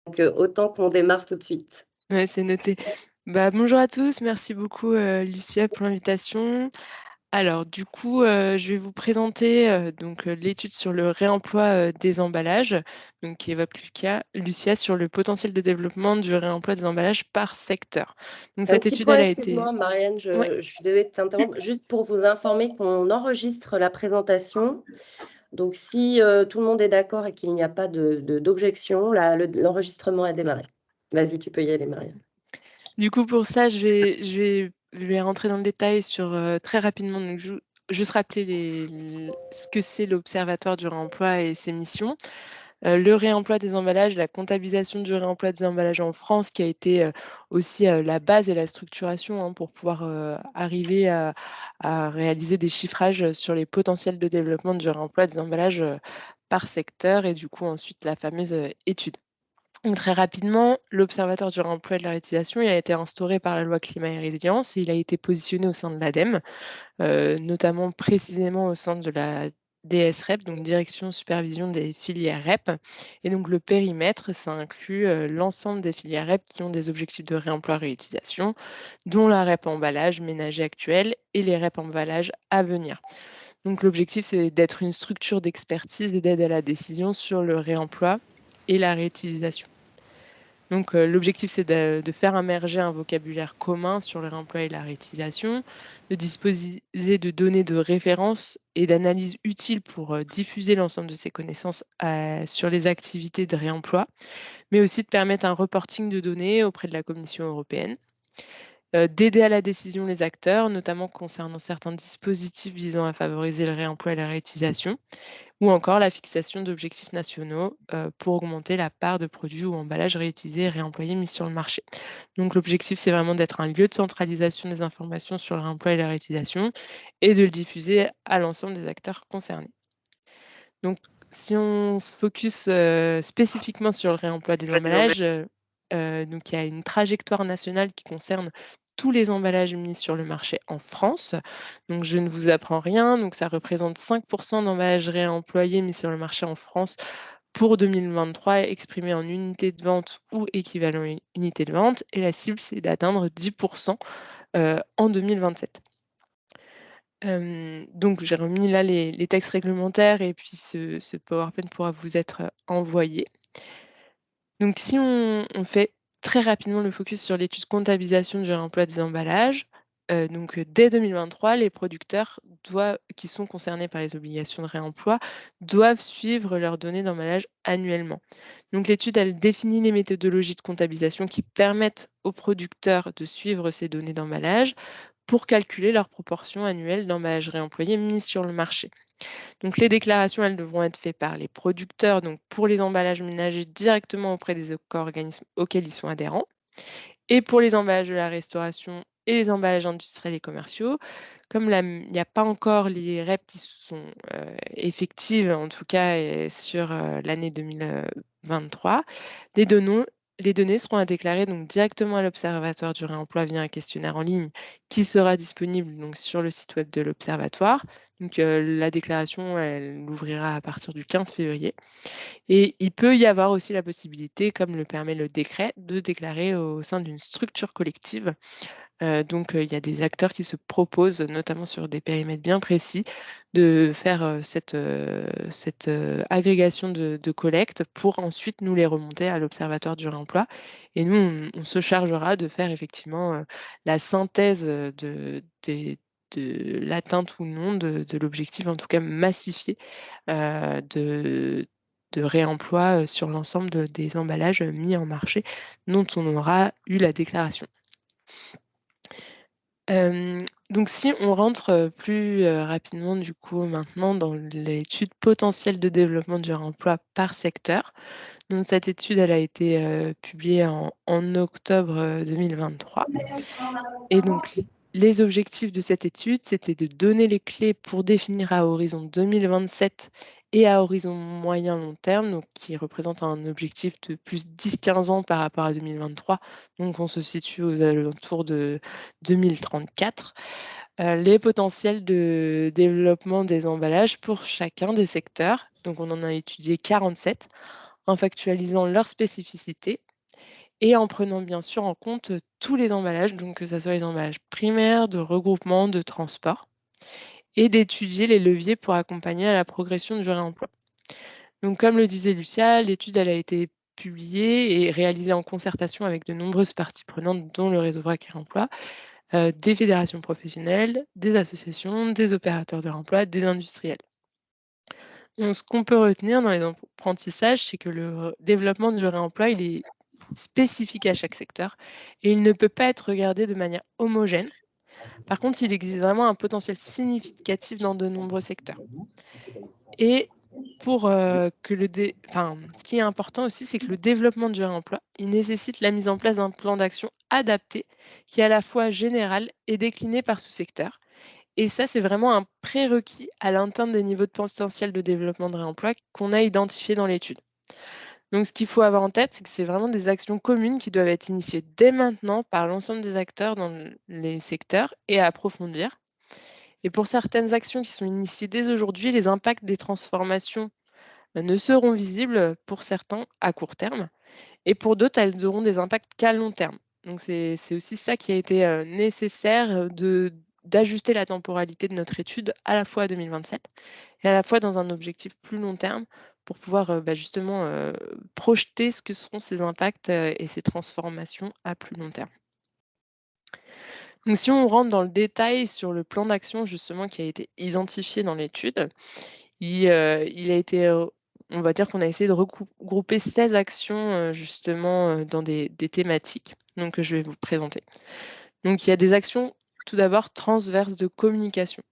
Donc autant qu'on démarre tout de suite. Ouais, c'est noté. Bonjour à tous, merci beaucoup Lucia pour l'invitation. Alors du coup, je vais vous présenter l'étude sur le réemploi des emballages, donc qui évoque Lucia sur le potentiel de développement du réemploi des emballages par secteur. Donc Un cette petit étude, point, elle a été... excuse-moi Marianne, Ouais. je suis désolée de t'interrompre, juste pour vous informer qu'on enregistre la présentation. Donc si tout le monde est d'accord et qu'il n'y a pas d'objection, l'enregistrement a démarré. Vas-y, tu peux y aller Marianne. Du coup, pour ça, je vais rentrer dans le détail sur très rapidement, donc juste rappeler ce que c'est l'Observatoire du réemploi et ses missions. Le réemploi des emballages, la comptabilisation du réemploi des emballages en France, qui a été aussi la base et la structuration pour pouvoir arriver à réaliser des chiffrages sur les potentiels de développement du réemploi des emballages par secteur et du coup ensuite la fameuse étude. Donc, très rapidement, l'Observatoire du réemploi et de la réutilisation, il a été instauré par la loi Climat et Résilience et il a été positionné au sein de l'ADEME, notamment précisément au sein de la DSREP, donc Direction Supervision des filières REP. Et donc le périmètre, ça inclut l'ensemble des filières REP qui ont des objectifs de réemploi-réutilisation, dont la REP emballage ménager actuelle et les REP emballage à venir. Donc l'objectif, c'est d'être une structure d'expertise et d'aide à la décision sur le réemploi et la réutilisation. Donc, l'objectif, c'est de faire émerger un vocabulaire commun sur le réemploi et la réutilisation, de disposer de données de référence et d'analyse utiles pour diffuser l'ensemble de ces connaissances sur les activités de réemploi, mais aussi de permettre un reporting de données auprès de la Commission européenne. D'aider à la décision les acteurs, notamment concernant certains dispositifs visant à favoriser le réemploi et la réutilisation, ou encore la fixation d'objectifs nationaux pour augmenter la part de produits ou emballages réutilisés et réemployés mis sur le marché. Donc l'objectif, c'est vraiment d'être un lieu de centralisation des informations sur le réemploi et la réutilisation et de le diffuser à l'ensemble des acteurs concernés. Donc si on se focus spécifiquement sur le réemploi des emballages, donc il y a une trajectoire nationale qui concerne tous les emballages mis sur le marché en France. Donc je ne vous apprends rien, donc ça représente 5 d'emballages réemployés mis sur le marché en France pour 2023, exprimés en unités de vente ou équivalent unités de vente, et la cible, c'est d'atteindre 10 en 2027. Donc j'ai remis là les textes réglementaires et puis ce PowerPoint pourra vous être envoyé. Donc si on fait très rapidement le focus sur l'étude comptabilisation du réemploi des emballages, dès 2023, les producteurs qui sont concernés par les obligations de réemploi doivent suivre leurs données d'emballage annuellement. Donc l'étude, elle définit les méthodologies de comptabilisation qui permettent aux producteurs de suivre ces données d'emballage pour calculer leur proportion annuelle d'emballage réemployé mis sur le marché. Donc les déclarations, elles devront être faites par les producteurs, donc pour les emballages ménagers directement auprès des éco-organismes auxquels ils sont adhérents, et pour les emballages de la restauration et les emballages industriels et commerciaux. Comme il n'y a pas encore les REP qui sont effectives, en tout cas sur l'année 2023, les données, les données seront à déclarer donc directement à l'Observatoire du réemploi via un questionnaire en ligne qui sera disponible donc sur le site web de l'Observatoire. Donc la déclaration, elle ouvrira à partir du 15 février. Et il peut y avoir aussi la possibilité, comme le permet le décret, de déclarer au sein d'une structure collective. Il y a des acteurs qui se proposent, notamment sur des périmètres bien précis, de faire cette agrégation de collecte pour ensuite nous les remonter à l'Observatoire du réemploi. Et nous, on se chargera de faire effectivement la synthèse de l'atteinte ou non de l'objectif, en tout cas massifié, de réemploi sur l'ensemble des emballages mis en marché dont on aura eu la déclaration. Donc si on rentre plus rapidement du coup maintenant dans l'étude potentielle de développement du réemploi par secteur. Donc cette étude, elle a été publiée en octobre 2023. Et donc les objectifs de cette étude, c'était de donner les clés pour définir à horizon 2027 et à horizon moyen-long terme, donc qui représente un objectif de plus 10-15 ans par rapport à 2023. Donc on se situe aux alentours de 2034. Les potentiels de développement des emballages pour chacun des secteurs. Donc on en a étudié 47 en factualisant leurs spécificités et en prenant bien sûr en compte tous les emballages, donc que ce soit les emballages primaires, de regroupement, de transport, et d'étudier les leviers pour accompagner à la progression du réemploi. Donc comme le disait Lucia, l'étude elle a été publiée et réalisée en concertation avec de nombreuses parties prenantes, dont le réseau Vrac et Réemploi, des fédérations professionnelles, des associations, des opérateurs de réemploi, des industriels. Donc ce qu'on peut retenir dans les apprentissages, c'est que le développement du réemploi, il est spécifique à chaque secteur et il ne peut pas être regardé de manière homogène. Par contre, il existe vraiment un potentiel significatif dans de nombreux secteurs. Et pour que ce qui est important aussi, c'est que le développement du réemploi, il nécessite la mise en place d'un plan d'action adapté qui est à la fois général et décliné par sous-secteur. Et ça, c'est vraiment un prérequis à l'atteinte des niveaux de potentiel de développement de réemploi qu'on a identifiés dans l'étude. Donc, ce qu'il faut avoir en tête, c'est que c'est vraiment des actions communes qui doivent être initiées dès maintenant par l'ensemble des acteurs dans les secteurs et à approfondir. Et pour certaines actions qui sont initiées dès aujourd'hui, les impacts des transformations ne seront visibles pour certains à court terme et pour d'autres, elles auront des impacts qu'à long terme. Donc c'est aussi ça qui a été nécessaire d'ajuster la temporalité de notre étude à la fois à 2027 et à la fois dans un objectif plus long terme pour pouvoir justement projeter ce que seront ces impacts et ces transformations à plus long terme. Donc si on rentre dans le détail sur le plan d'action justement qui a été identifié dans l'étude, il a été, on va dire qu'on a essayé de regrouper 16 actions, justement, dans des thématiques, donc que je vais vous présenter. Donc il y a des actions, tout d'abord, transverses de communication.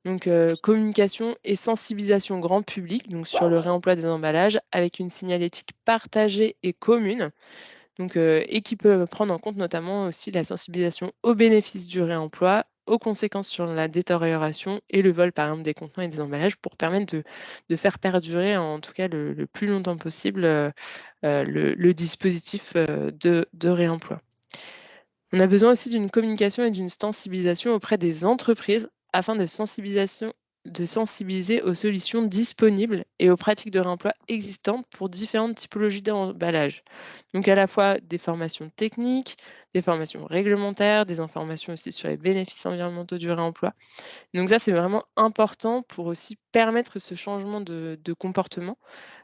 Donc communication et sensibilisation grand public, donc sur le réemploi des emballages avec une signalétique partagée et commune. Donc, et qui peut prendre en compte notamment aussi la sensibilisation aux bénéfices du réemploi, aux conséquences sur la détérioration et le vol, par exemple, des contenants et des emballages pour permettre de faire perdurer, en tout cas le plus longtemps possible, le dispositif de réemploi. On a besoin aussi d'une communication et d'une sensibilisation auprès des entreprises afin de sensibiliser aux solutions disponibles et aux pratiques de réemploi existantes pour différentes typologies d'emballage. Donc à la fois des formations techniques, des formations réglementaires, des informations aussi sur les bénéfices environnementaux du réemploi. Donc ça, c'est vraiment important pour aussi permettre ce changement de comportement,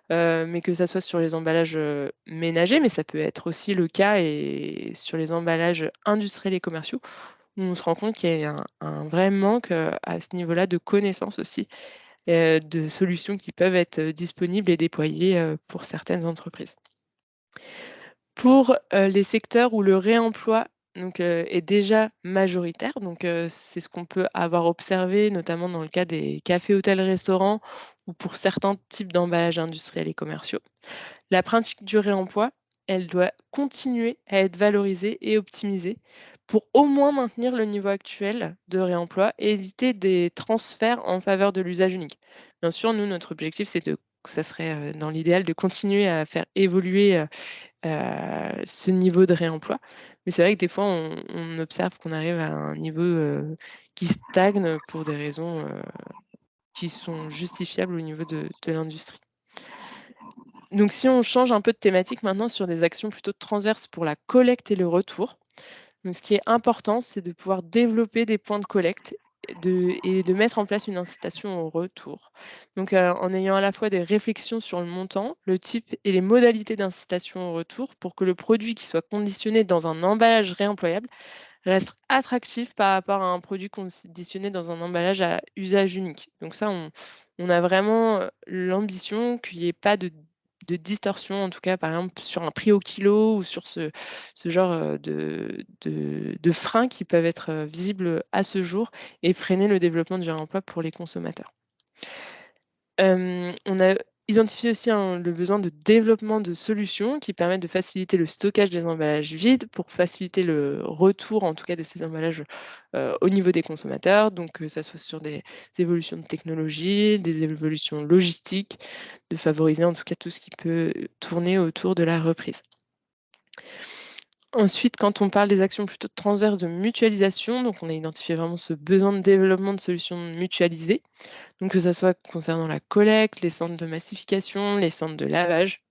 mais que ça soit sur les emballages, ménagers, mais ça peut être aussi le cas et sur les emballages industriels et commerciaux, où on se rend compte qu'il y a un vrai manque, à ce niveau-là de connaissances aussi, de solutions qui peuvent être, disponibles et déployées, pour certaines entreprises. Pour, les secteurs où le réemploi donc, est déjà majoritaire, donc, c'est ce qu'on peut avoir observé notamment dans le cas des cafés, hôtels, restaurants ou pour certains types d'emballages industriels et commerciaux. La pratique du réemploi, elle doit continuer à être valorisée et optimisée pour au moins maintenir le niveau actuel de réemploi et éviter des transferts en faveur de l'usage unique. Bien sûr, nous, notre objectif, ça serait, dans l'idéal de continuer à faire évoluer, ce niveau de réemploi. Mais c'est vrai que des fois, on observe qu'on arrive à un niveau, qui stagne pour des raisons, qui sont justifiables au niveau de l'industrie. Donc si on change un peu de thématique maintenant sur des actions plutôt transverses pour la collecte et le retour. Donc ce qui est important, c'est de pouvoir développer des points de collecte et de mettre en place une incitation au retour. Donc en ayant à la fois des réflexions sur le montant, le type et les modalités d'incitation au retour pour que le produit qui soit conditionné dans un emballage réemployable reste attractif par rapport à un produit conditionné dans un emballage à usage unique. Donc ça, on a vraiment, l'ambition qu'il n'y ait pas de distorsion, en tout cas, par exemple, sur un prix au kilo ou sur ce genre, de freins qui peuvent être, visibles à ce jour et freiner le développement du réemploi pour les consommateurs. On a identifié aussi le besoin de développement de solutions qui permettent de faciliter le stockage des emballages vides pour faciliter le retour, en tout cas, de ces emballages, au niveau des consommateurs. Donc que ça soit sur des évolutions de technologie, des évolutions logistiques, de favoriser en tout cas tout ce qui peut tourner autour de la reprise. Ensuite, quand on parle des actions plutôt transverses de mutualisation, donc on a identifié vraiment ce besoin de développement de solutions mutualisées. Donc que ça soit concernant la collecte, les centres de massification, les centres de lavage.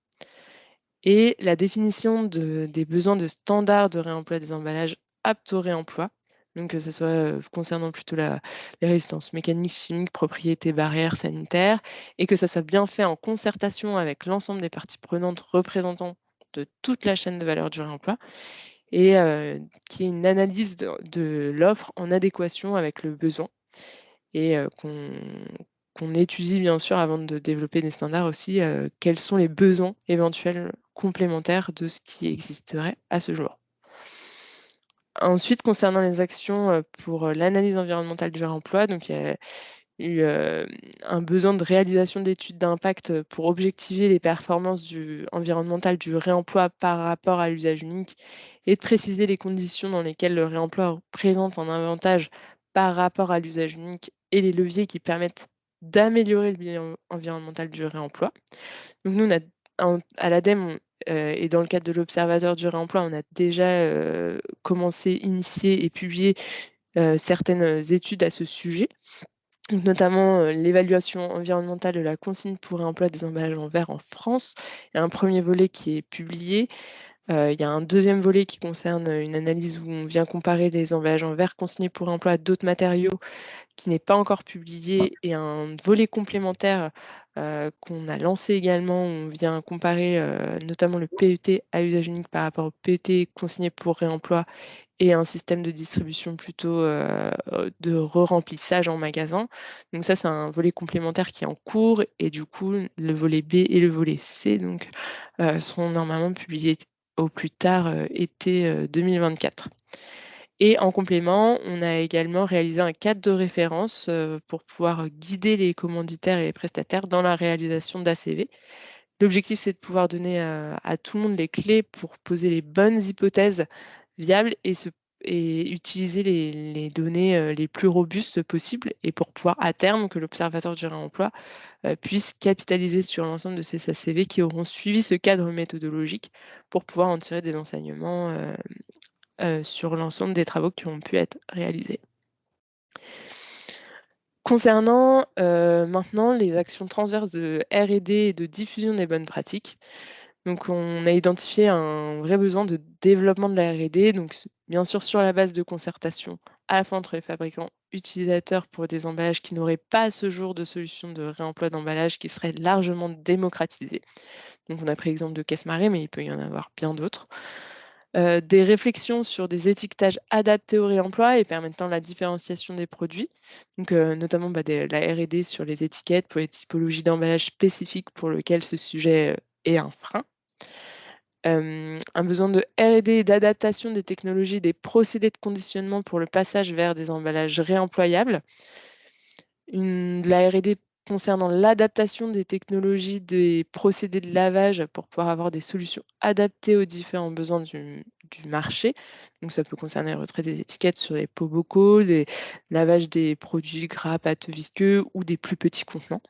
et la définition des besoins de standards de réemploi des emballages aptes au réemploi, donc que ce soit concernant plutôt les résistances mécaniques, chimiques, propriétés barrières, sanitaires, et que ça soit bien fait en concertation avec l'ensemble des parties prenantes représentant de toute la chaîne de valeur du réemploi, et qu'il y ait une analyse de l'offre en adéquation avec le besoin, et qu'on étudie bien sûr avant de développer des standards aussi, quels sont les besoins éventuels complémentaires de ce qui existerait à ce jour. Ensuite, concernant les actions pour l'analyse environnementale du réemploi, donc il y a eu un besoin de réalisation d'études d'impact pour objectiver les performances environnementales du réemploi par rapport à l'usage unique et de préciser les conditions dans lesquelles le réemploi présente un avantage par rapport à l'usage unique et les leviers qui permettent d'améliorer le bilan environnemental du réemploi. Donc nous, à l'ADEME, et dans le cadre de l'Observatoire du réemploi, on a déjà commencé, initié et publié certaines études à ce sujet. Donc notamment l'évaluation environnementale de la consigne pour réemploi des emballages en verre en France. Il y a un premier volet qui est publié. Il y a un deuxième volet qui concerne une analyse où on vient comparer les emballages en verre consignés pour réemploi à d'autres matériaux, qui n'est pas encore publié, et un volet complémentaire qu'on a lancé également, où on vient comparer notamment le PET à usage unique par rapport au PET consigné pour réemploi et un système de distribution plutôt de re-remplissage en magasin. Donc ça, c'est un volet complémentaire qui est en cours, et du coup, le volet B et le volet C donc, seront normalement publiés au plus tard été 2024. Et en complément, on a également réalisé un cadre de référence pour pouvoir guider les commanditaires et les prestataires dans la réalisation d'ACV. L'objectif, c'est de pouvoir donner à tout le monde les clés pour poser les bonnes hypothèses viables et utiliser les données les plus robustes possibles, et pour pouvoir à terme que l'Observatoire du réemploi puisse capitaliser sur l'ensemble de ces ACV qui auront suivi ce cadre méthodologique pour pouvoir en tirer des enseignements sur l'ensemble des travaux qui ont pu être réalisés. Concernant maintenant les actions transverses de R&D et de diffusion des bonnes pratiques, donc on a identifié un vrai besoin de développement de la R&D, donc bien sûr sur la base de concertation à la fois entre les fabricants utilisateurs pour des emballages qui n'auraient pas à ce jour de solution de réemploi d'emballage qui serait largement démocratisée. Donc on a pris l'exemple de Caisse-Marais, mais il peut y en avoir bien d'autres. Des réflexions sur des étiquetages adaptés au réemploi et permettant la différenciation des produits, donc notamment la R&D sur les étiquettes pour les typologies d'emballage spécifiques pour lesquelles ce sujet est un frein. Un besoin de R&D et d'adaptation des technologies, des procédés de conditionnement pour le passage vers des emballages réemployables. De la R&D concernant l'adaptation des technologies, des procédés de lavage pour pouvoir avoir des solutions adaptées aux différents besoins du marché. Donc ça peut concerner le retrait des étiquettes sur les pots bocaux, des lavages des produits gras, pâteux, visqueux ou des plus petits contenants.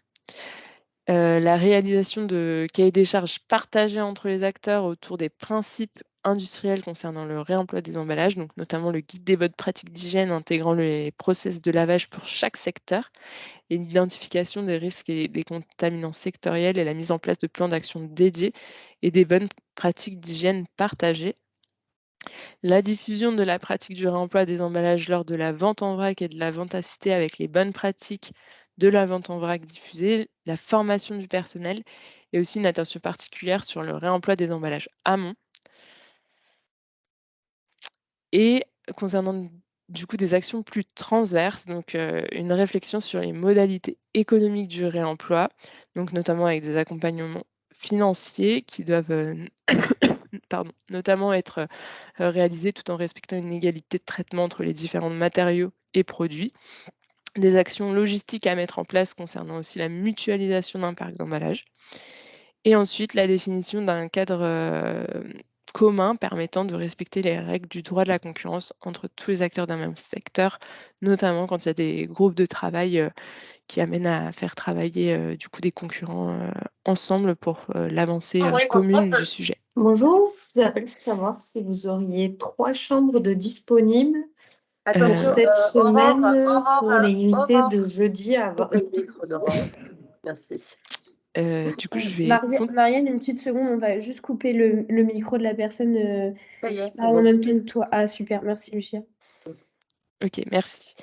La réalisation de cahiers des charges partagés entre les acteurs autour des principes industriels concernant le réemploi des emballages, donc notamment le guide des bonnes pratiques d'hygiène intégrant les process de lavage pour chaque secteur, et l'identification des risques et des contaminants sectoriels et la mise en place de plans d'action dédiés et des bonnes pratiques d'hygiène partagées. La diffusion de la pratique du réemploi des emballages lors de la vente en vrac et de la vente assistée avec les bonnes pratiques de la vente en vrac diffusée, la formation du personnel et aussi une attention particulière sur le réemploi des emballages amont. Et concernant du coup des actions plus transverses, donc une réflexion sur les modalités économiques du réemploi, donc notamment avec des accompagnements financiers qui doivent notamment être réalisés tout en respectant une égalité de traitement entre les différents matériaux et produits. Des actions logistiques à mettre en place concernant aussi la mutualisation d'un parc d'emballage. Et ensuite, la définition d'un cadre commun permettant de respecter les règles du droit de la concurrence entre tous les acteurs d'un même secteur, notamment quand il y a des groupes de travail qui amènent à faire travailler du coup des concurrents ensemble pour l'avancée commune du sujet. Bonjour, je vous appelle pour savoir si vous auriez 3 chambres de disponibles pour cette semaine pour les nuitées de jeudi à 20h. Le micro d'Aurore. Merci. Du coup, je vais Marianne, une petite seconde, on va juste couper le micro de la personne Ça y est, qui c'est parle en bon. même temps que toi. Ah, super, merci Lucia. OK, merci.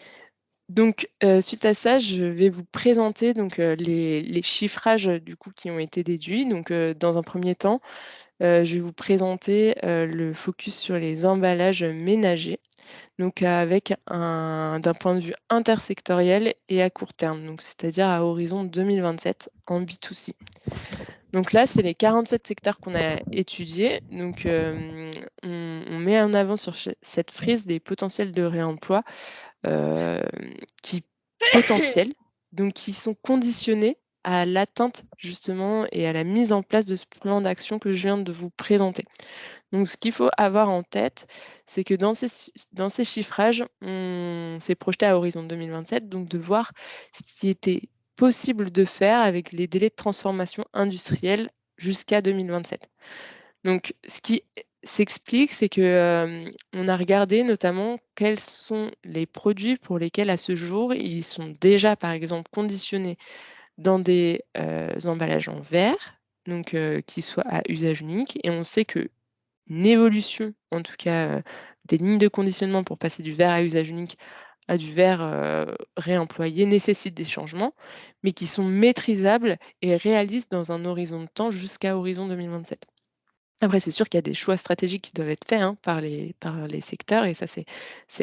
Donc, suite à ça, je vais vous présenter donc, les chiffrages, du coup, qui ont été déduits. Donc, dans un premier temps, je vais vous présenter, le focus sur les emballages ménagers, donc avec d'un point de vue intersectoriel et à court terme, donc c'est-à-dire à horizon 2027 en B2C. Donc là, c'est les 47 secteurs qu'on a étudiés. Donc, on met en avant sur cette frise les potentiels de réemploi euh, qui potentiels, donc qui sont conditionnés à l'atteinte justement et à la mise en place de ce plan d'action que je viens de vous présenter. Donc ce qu'il faut avoir en tête, c'est que dans ces chiffrages, on s'est projeté à horizon 2027, donc de voir ce qui était possible de faire avec les délais de transformation industrielle jusqu'à 2027. Donc, ce qui s'explique, c'est que, on a regardé notamment quels sont les produits pour lesquels à ce jour, ils sont déjà, par exemple, conditionnés dans des, emballages en verre, donc qui soient à usage unique et on sait qu'une évolution, en tout cas, des lignes de conditionnement pour passer du verre à usage unique à du verre, réemployé nécessite des changements, mais qui sont maîtrisables et réalistes dans un horizon de temps jusqu'à horizon 2027. Après, c'est sûr qu'il y a des choix stratégiques qui doivent être faits, hein, par les secteurs et ça, c'est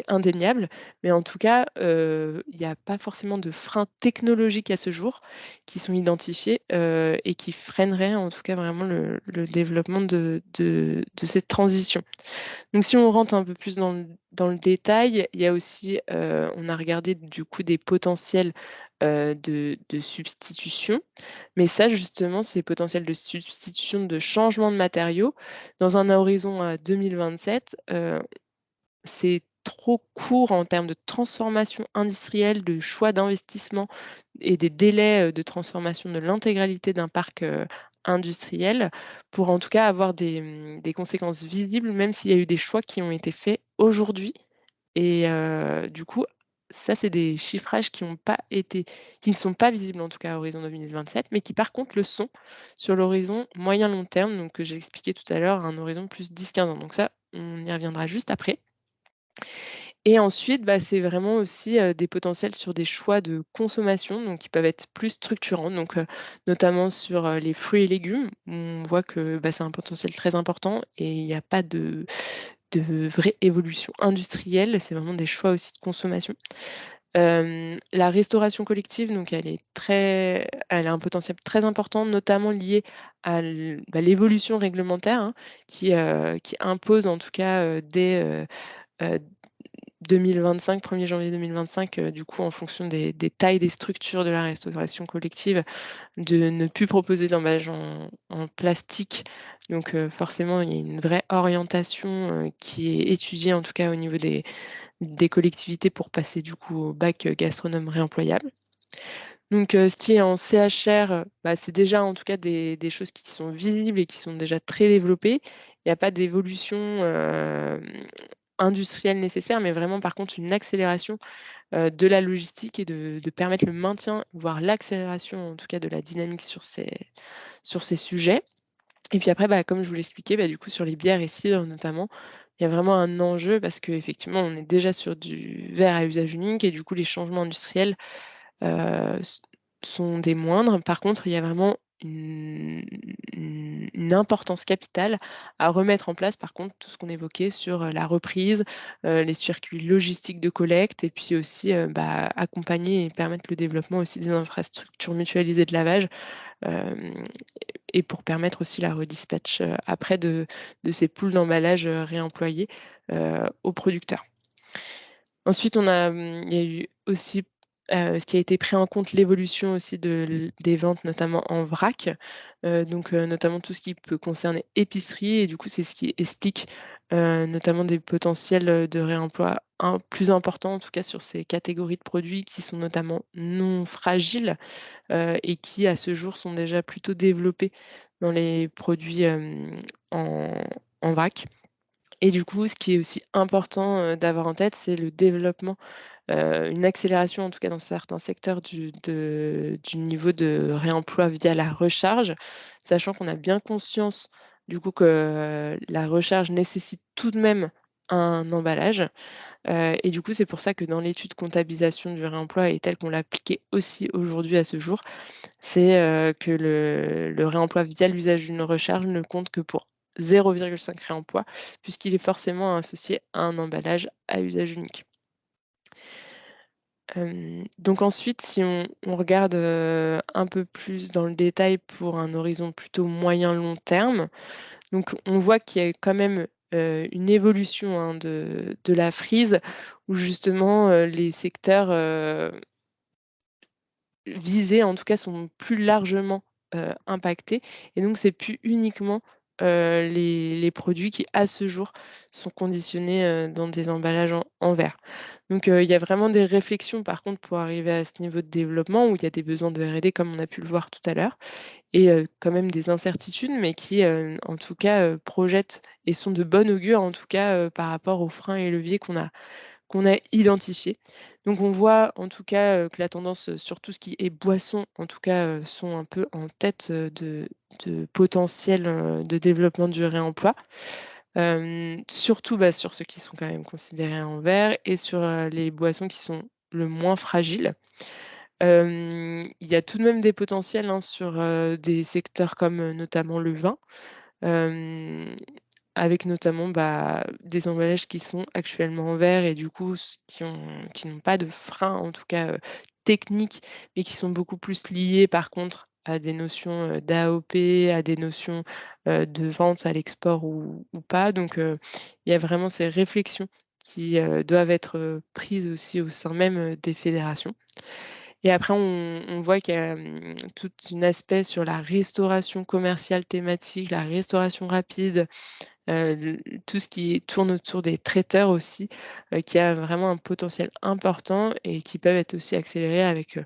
indéniable. Mais en tout cas, il n'y a pas forcément de freins technologiques à ce jour qui sont identifiés, et qui freineraient en tout cas vraiment le développement de cette transition. Donc si on rentre un peu plus dans le détail, il y a aussi, on a regardé du coup des potentiels, de substitution. Mais ça justement, ces potentiels de substitution, de changement de matériaux, dans un horizon à 2027, c'est trop court en termes de transformation industrielle, de choix d'investissement et des délais, de transformation de l'intégralité d'un parc, industriel pour en tout cas avoir des conséquences visibles, même s'il y a eu des choix qui ont été faits aujourd'hui et du coup, ça, c'est des chiffrages qui ne sont pas visibles en tout cas à horizon 2027, mais qui par contre le sont sur l'horizon moyen long terme, donc que j'ai expliqué tout à l'heure, un horizon plus 10-15 ans. Donc ça, on y reviendra juste après. Et ensuite, bah, c'est vraiment aussi, des potentiels sur des choix de consommation, donc qui peuvent être plus structurants, donc notamment sur, les fruits et légumes, où on voit que, bah, c'est un potentiel très important et il n'y a pas de vraie évolution industrielle, c'est vraiment des choix aussi de consommation. La restauration collective, donc elle a un potentiel très important, notamment lié à l'évolution réglementaire, hein, qui impose en tout cas, dès, heu 2025, 1er janvier 2025, du coup, en fonction des tailles des structures de la restauration collective, de ne plus proposer d'emballage en plastique. Donc, forcément, il y a une vraie orientation, qui est étudiée, en tout cas au niveau des collectivités pour passer du coup au bac, gastronome réemployable. Donc, ce qui est en CHR, bah, c'est déjà en tout cas des choses qui sont visibles et qui sont déjà très développées. Il n'y a pas d'évolution, industrielle nécessaire, mais vraiment par contre une accélération, de la logistique et de permettre le maintien, voire l'accélération en tout cas de la dynamique sur ces sujets. Et puis après, bah, comme je vous l'expliquais, bah, du coup sur les bières et cidres notamment, il y a vraiment un enjeu parce qu'effectivement on est déjà sur du verre à usage unique et du coup les changements industriels, s sont des moindres. Par contre, il y a vraiment une importance capitale à remettre en place, par contre, tout ce qu'on évoquait sur, la reprise, les circuits logistiques de collecte et puis aussi, bah, accompagner et permettre le développement aussi des infrastructures mutualisées de lavage, hem et pour permettre aussi la redispatch, après de ces poules d'emballage, réemployées, aux producteurs. Ensuite, il y a eu aussi, ce qui a été pris en compte, l'évolution aussi des ventes, notamment en vrac, donc notamment tout ce qui peut concerner épicerie et du coup, c'est ce qui explique, notamment des potentiels, de réemploi plus importants, en tout cas sur ces catégories de produits qui sont notamment non fragiles, et qui, à ce jour, sont déjà plutôt développés dans les produits, en vrac. Et du coup, ce qui est aussi important, d'avoir en tête, c'est le développement, une accélération, en tout cas dans certains secteurs, du niveau de réemploi via la recharge, sachant qu'on a bien conscience du coup que la recharge nécessite tout de même un emballage. Et du coup, c'est pour ça que dans l'étude comptabilisation du réemploi et telle qu'on l'a appliquée aussi aujourd'hui à ce jour, c'est que le réemploi via l'usage d'une recharge ne compte que pour 0,5 réemploi, puisqu'il est forcément associé à un emballage à usage unique. Donc ensuite, si on regarde un peu plus dans le détail pour un horizon plutôt moyen-long terme, donc on voit qu'il y a quand même une évolution hein, de la frise, où justement les secteurs visés, en tout cas, sont plus largement impactés. Et donc, c'est plus uniquement les produits qui, à ce jour, sont conditionnés dans des emballages en verre. Donc, il y a vraiment des réflexions, par contre, pour arriver à ce niveau de développement, où il y a des besoins de R&D, comme on a pu le voir tout à l'heure, et quand même des incertitudes, mais qui, en tout cas, projettent et sont de bon augure, en tout cas, par rapport aux freins et leviers qu'on a identifiés. Donc on voit en tout cas, que la tendance, sur tout ce qui est boissons, en tout cas, sont un peu en tête, de potentiel, de développement du réemploi. Surtout, bah, sur ceux qui sont quand même considérés en verre et sur, les boissons qui sont le moins fragiles. Il y a tout de même des potentiels, hein, sur, des secteurs comme, notamment le vin. Hem Avec notamment, bah, des emballages qui sont actuellement en verre et du coup qui n'ont pas de frein en tout cas, technique, mais qui sont beaucoup plus liés par contre à des notions, d'AOP, à des notions, de vente à l'export ou pas. Donc, il y a vraiment ces réflexions qui, doivent être, prises aussi au sein même, des fédérations. Et après on voit qu'il y a, tout un aspect sur la restauration commerciale thématique, la restauration rapide, tout ce qui tourne autour des traiteurs aussi, qui a vraiment un potentiel important et qui peuvent être aussi accélérés avec,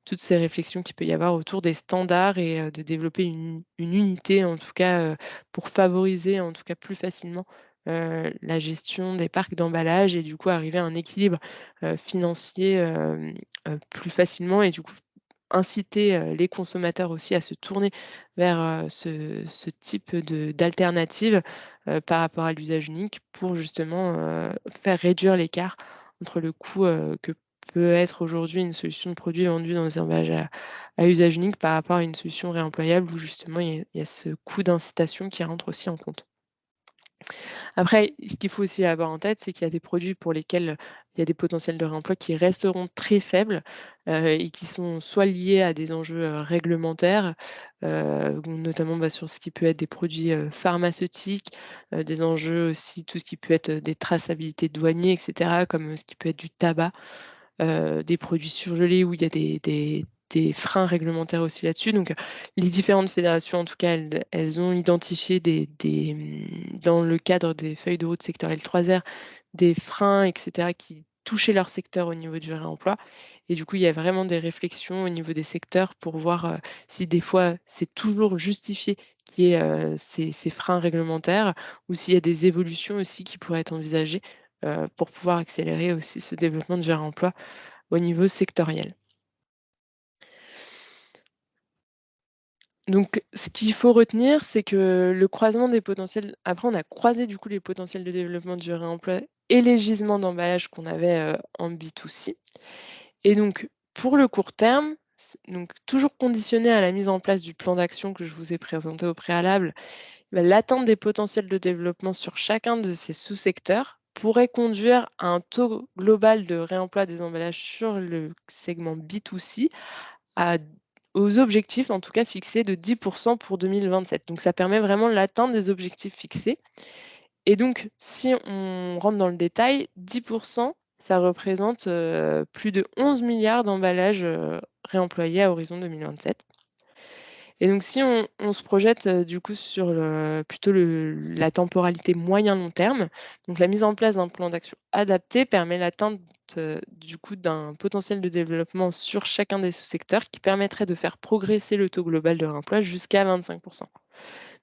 toutes ces réflexions qu'il peut y avoir autour des standards et de développer une unité en tout cas, pour favoriser en tout cas plus facilement, la gestion des parcs d'emballage et du coup arriver à un équilibre, financier, plus facilement et du coup inciter, les consommateurs aussi à se tourner vers, ce type d'alternative, par rapport à l'usage unique pour justement, faire réduire l'écart entre le coût, que peut être aujourd'hui une solution de produit vendu dans des emballages à usage unique par rapport à une solution réemployable où justement il y a ce coût d'incitation qui rentre aussi en compte. Après, ce qu'il faut aussi avoir en tête, c'est qu'il y a des produits pour lesquels il y a des potentiels de réemploi qui resteront très faibles, et qui sont soit liés à des enjeux, réglementaires, ou notamment, bah, sur ce qui peut être des produits, pharmaceutiques, des enjeux aussi, tout ce qui peut être, des traçabilités douaniers et cetera, comme, ce qui peut être du tabac, des produits surgelés où il y a des freins réglementaires aussi là-dessus. Donc, les différentes fédérations, en tout cas, elles ont identifié dans le cadre des feuilles de route sectorielles 3R, des freins et cetera qui touchaient leur secteur au niveau du réemploi et du coup, il y a vraiment des réflexions au niveau des secteurs pour voir, si des fois c'est toujours justifié qu'il y ait, ces freins réglementaires ou s'il y a des évolutions aussi qui pourraient être envisagées, pour pouvoir accélérer aussi ce développement du réemploi au niveau sectoriel. Donc ce qu'il faut retenir, c'est que le croisement des potentiels après on a croisé du coup les potentiels de développement du réemploi et les gisements d'emballage qu'on avait, en B2C et donc pour le court terme, donc toujours conditionné à la mise en place du plan d'action que je vous ai présenté au préalable, bah, l'atteinte des potentiels de développement sur chacun de ces sous-secteurs pourrait conduire à un taux global de réemploi des emballages sur le segment B2C à aux objectifs, en tout cas fixés de 10 pour 2027. Donc ça permet vraiment l'atteinte des objectifs fixés et donc si on rentre dans le détail, 10 ça représente, plus de 11 milliards d'emballages, réemployés à horizon 2027. Et donc si on se projette, du coup sur plutôt la temporalité moyen-long terme, donc la mise en place d'un plan d'action adapté permet l'atteinte, du coup d'un potentiel de développement sur chacun des sous-secteurs qui permettrait de faire progresser le taux global de réemploi jusqu'à 25.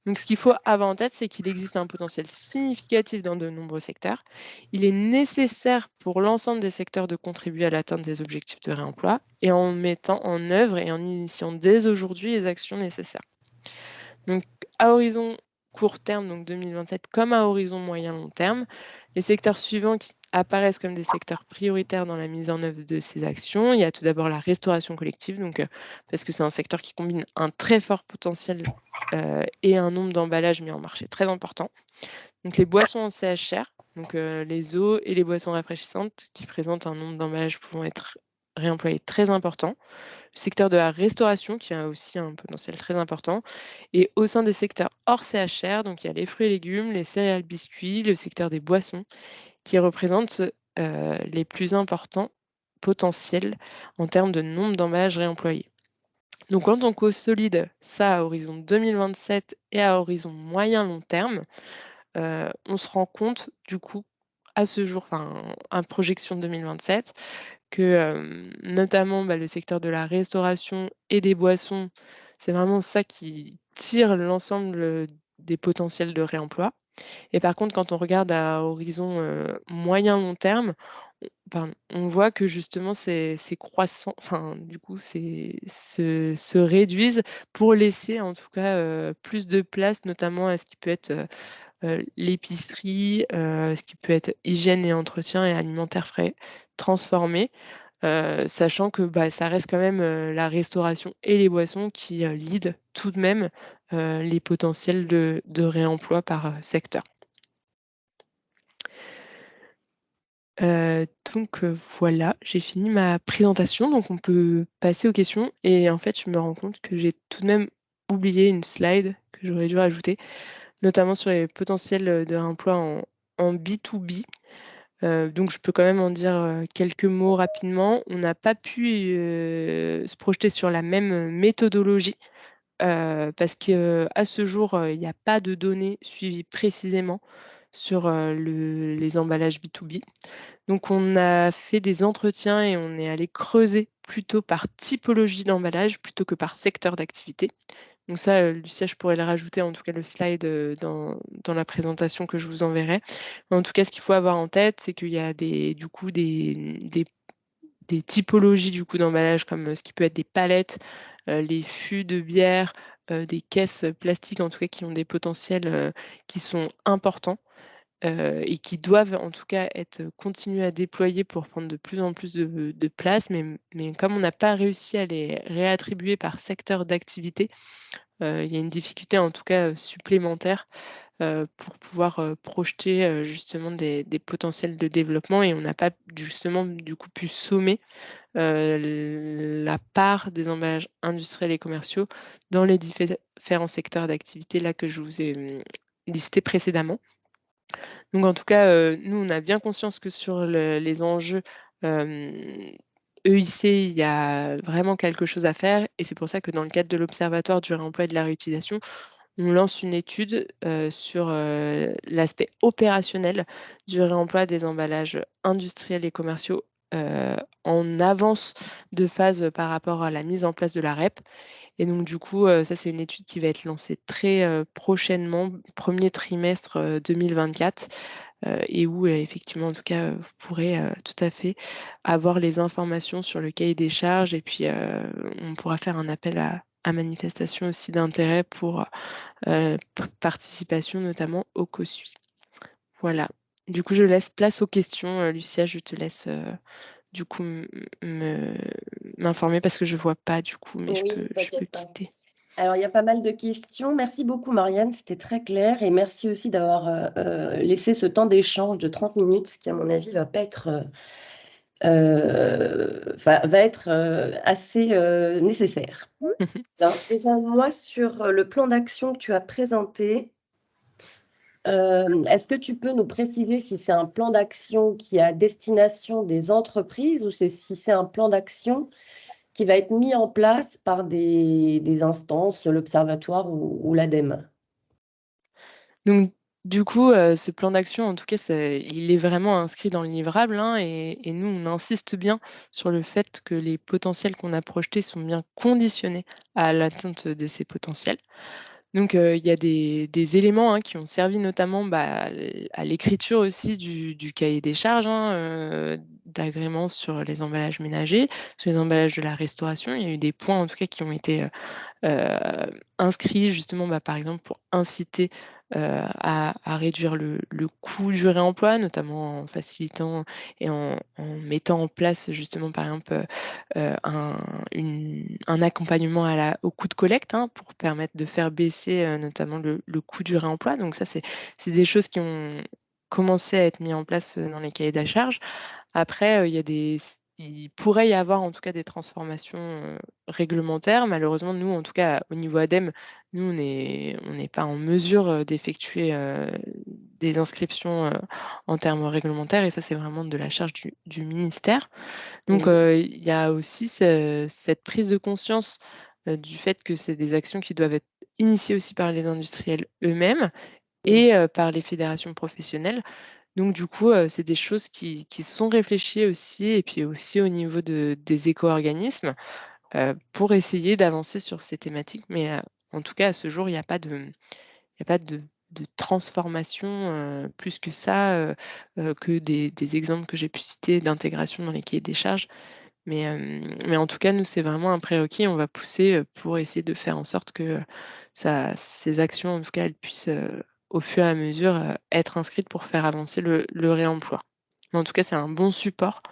Donc, ce qu'il faut avoir en tête, c'est qu'il existe un potentiel significatif dans de nombreux secteurs. Il est nécessaire pour l'ensemble des secteurs de contribuer à l'atteinte des objectifs de réemploi et en mettant en œuvre et en initiant dès aujourd'hui les actions nécessaires. Donc, à horizon court terme, donc 2027, comme à horizon moyen-long terme, les secteurs suivants qui apparaissent comme des secteurs prioritaires dans la mise en œuvre de ces actions. Il y a tout d'abord la restauration collective, donc, parce que c'est un secteur qui combine un très fort potentiel et un nombre d'emballages mis en marché très important. Donc, les boissons en CHR, donc les eaux et les boissons rafraîchissantes qui présentent un nombre d'emballages pouvant être réemployés très important. Le secteur de la restauration qui a aussi un potentiel très important. Et au sein des secteurs hors CHR, donc il y a les fruits et légumes, les céréales biscuits, le secteur des boissons qui représentent les plus importants potentiels en termes de nombre d'emballages réemployés. Donc quand on consolide ça à horizon 2027 et à horizon moyen-long terme, on se rend compte du coup à ce jour, enfin en projection 2027, que notamment le secteur de la restauration et des boissons, c'est vraiment ça qui tire l'ensemble des potentiels de réemploi. Et par contre, quand on regarde à horizon moyen-long terme, on voit que justement ces croissants, enfin du coup, se réduisent pour laisser en tout cas plus de place, notamment à ce qui peut être l'épicerie, ce qui peut être hygiène et entretien et alimentaire frais transformés, sachant que ça reste quand même la restauration et les boissons qui lead tout de même les potentiels de réemploi par secteur. Donc voilà, j'ai fini ma présentation, donc on peut passer aux questions et en fait, je me rends compte que j'ai tout de même oublié une slide que j'aurais dû rajouter, notamment sur les potentiels de réemploi en B2B. Donc je peux quand même en dire quelques mots rapidement. On n'a pas pu se projeter sur la même méthodologie parce qu'à ce jour, il n'y a pas de données suivies précisément sur les emballages B2B. Donc on a fait des entretiens et on est allé creuser plutôt par typologie d'emballage plutôt que par secteur d'activité. Donc ça, Lucia, je pourrais le rajouter, en tout cas le slide dans la présentation que je vous enverrai. En tout cas, ce qu'il faut avoir en tête, c'est qu'il y a des typologies du coup d'emballage comme ce qui peut être des palettes, les fûts de bière, des caisses plastiques en tout cas qui ont des potentiels qui sont importants. Et qui doivent en tout cas être continués à déployer pour prendre de plus en plus de place. Mais comme on n'a pas réussi à les réattribuer par secteur d'activité, il y a une difficulté en tout cas supplémentaire pour pouvoir projeter justement des potentiels de développement et on n'a pas justement du coup pu sommer la part des emballages industriels et commerciaux dans les différents secteurs d'activité là que je vous ai listés précédemment. Donc en tout cas, nous, on a bien conscience que sur les enjeux EIC, il y a vraiment quelque chose à faire et c'est pour ça que dans le cadre de l'Observatoire du réemploi et de la réutilisation, on lance une étude sur l'aspect opérationnel du réemploi des emballages industriels et commerciaux en avance de phase par rapport à la mise en place de la REP. Et donc du coup, ça c'est une étude qui va être lancée très prochainement, premier trimestre 2024, et où effectivement, en tout cas, vous pourrez tout à fait avoir les informations sur le cahier des charges et puis on pourra faire un appel à manifestation aussi d'intérêt pour participation notamment au COSUI. Voilà. Du coup, je laisse place aux questions. Lucia, je te laisse du coup m'informer parce que je vois pas du coup, mais je Oui, peux t'inquiète pas. quitter. Alors, il y a pas mal de questions. Merci beaucoup, Marianne, c'était très clair. Et merci aussi d'avoir laissé ce temps d'échange de 30 minutes, ce qui, à mon avis, va pas être, va être assez nécessaire. Alors, déjà, moi, sur le plan d'action que tu as présenté, est-ce que tu peux nous préciser si c'est un plan d'action qui est à destination des entreprises ou si c'est un plan d'action qui va être mis en place par des instances, l'Observatoire ou l'ADEME? Donc du coup, ce plan d'action, en tout cas, il est vraiment inscrit dans le livrable, hein, et nous, on insiste bien sur le fait que les potentiels qu'on a projetés sont bien conditionnés à l'atteinte de ces potentiels. Donc, il y a des éléments, hein, qui ont servi notamment, à l'écriture aussi du cahier des charges, hein, d'agrément sur les emballages ménagers, sur les emballages de la restauration. Il y a eu des points, en tout cas, qui ont été, inscrits justement, par exemple pour inciter, à réduire le coût du réemploi, notamment en facilitant et en mettant en place justement par exemple, un accompagnement au coût de collecte, hein, pour permettre de faire baisser, notamment le coût du réemploi. Donc ça, c'est des choses qui ont commencé à être mis en place, dans les cahiers de la charge. Après, il pourrait y avoir en tout cas des transformations, réglementaires. Malheureusement, nous, en tout cas au niveau ADEME, nous on n'est pas en mesure, d'effectuer, des inscriptions, en termes réglementaires et ça, c'est vraiment de la charge du ministère. Donc, Mmh. il y a aussi cette prise de conscience, du fait que c'est des actions qui doivent être initiées aussi par les industriels eux-mêmes Mmh. et par les fédérations professionnelles. Donc du coup, c'est des choses qui sont réfléchies aussi et puis aussi au niveau des éco-organismes, pour essayer d'avancer sur ces thématiques. Mais, en tout cas, à ce jour, il y a pas de transformation, plus que ça, que des exemples que j'ai pu citer d'intégration dans les cahiers des charges. Mais en tout cas, nous, c'est vraiment un prérequis. On va pousser, pour essayer de faire en sorte que, ces actions, en tout cas, elles puissent, au fur et à mesure, être inscrites pour faire avancer le réemploi. Mais en tout cas, c'est un bon support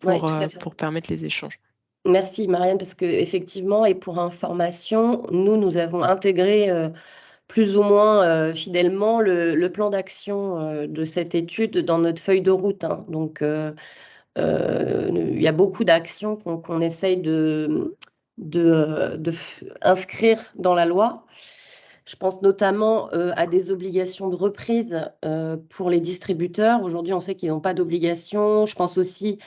Ouais, tout à fait. pour permettre les échanges. Merci Marianne, parce qu'effectivement et pour information, nous avons intégré, plus ou moins, fidèlement le plan d'action, de cette étude dans notre feuille de route, hein. Donc, il y a beaucoup d'actions qu'on essaye inscrire dans la loi. Je pense notamment, à des obligations de reprise, pour les distributeurs. Aujourd'hui, on sait qu'ils n'ont pas d'obligation. Je pense aussi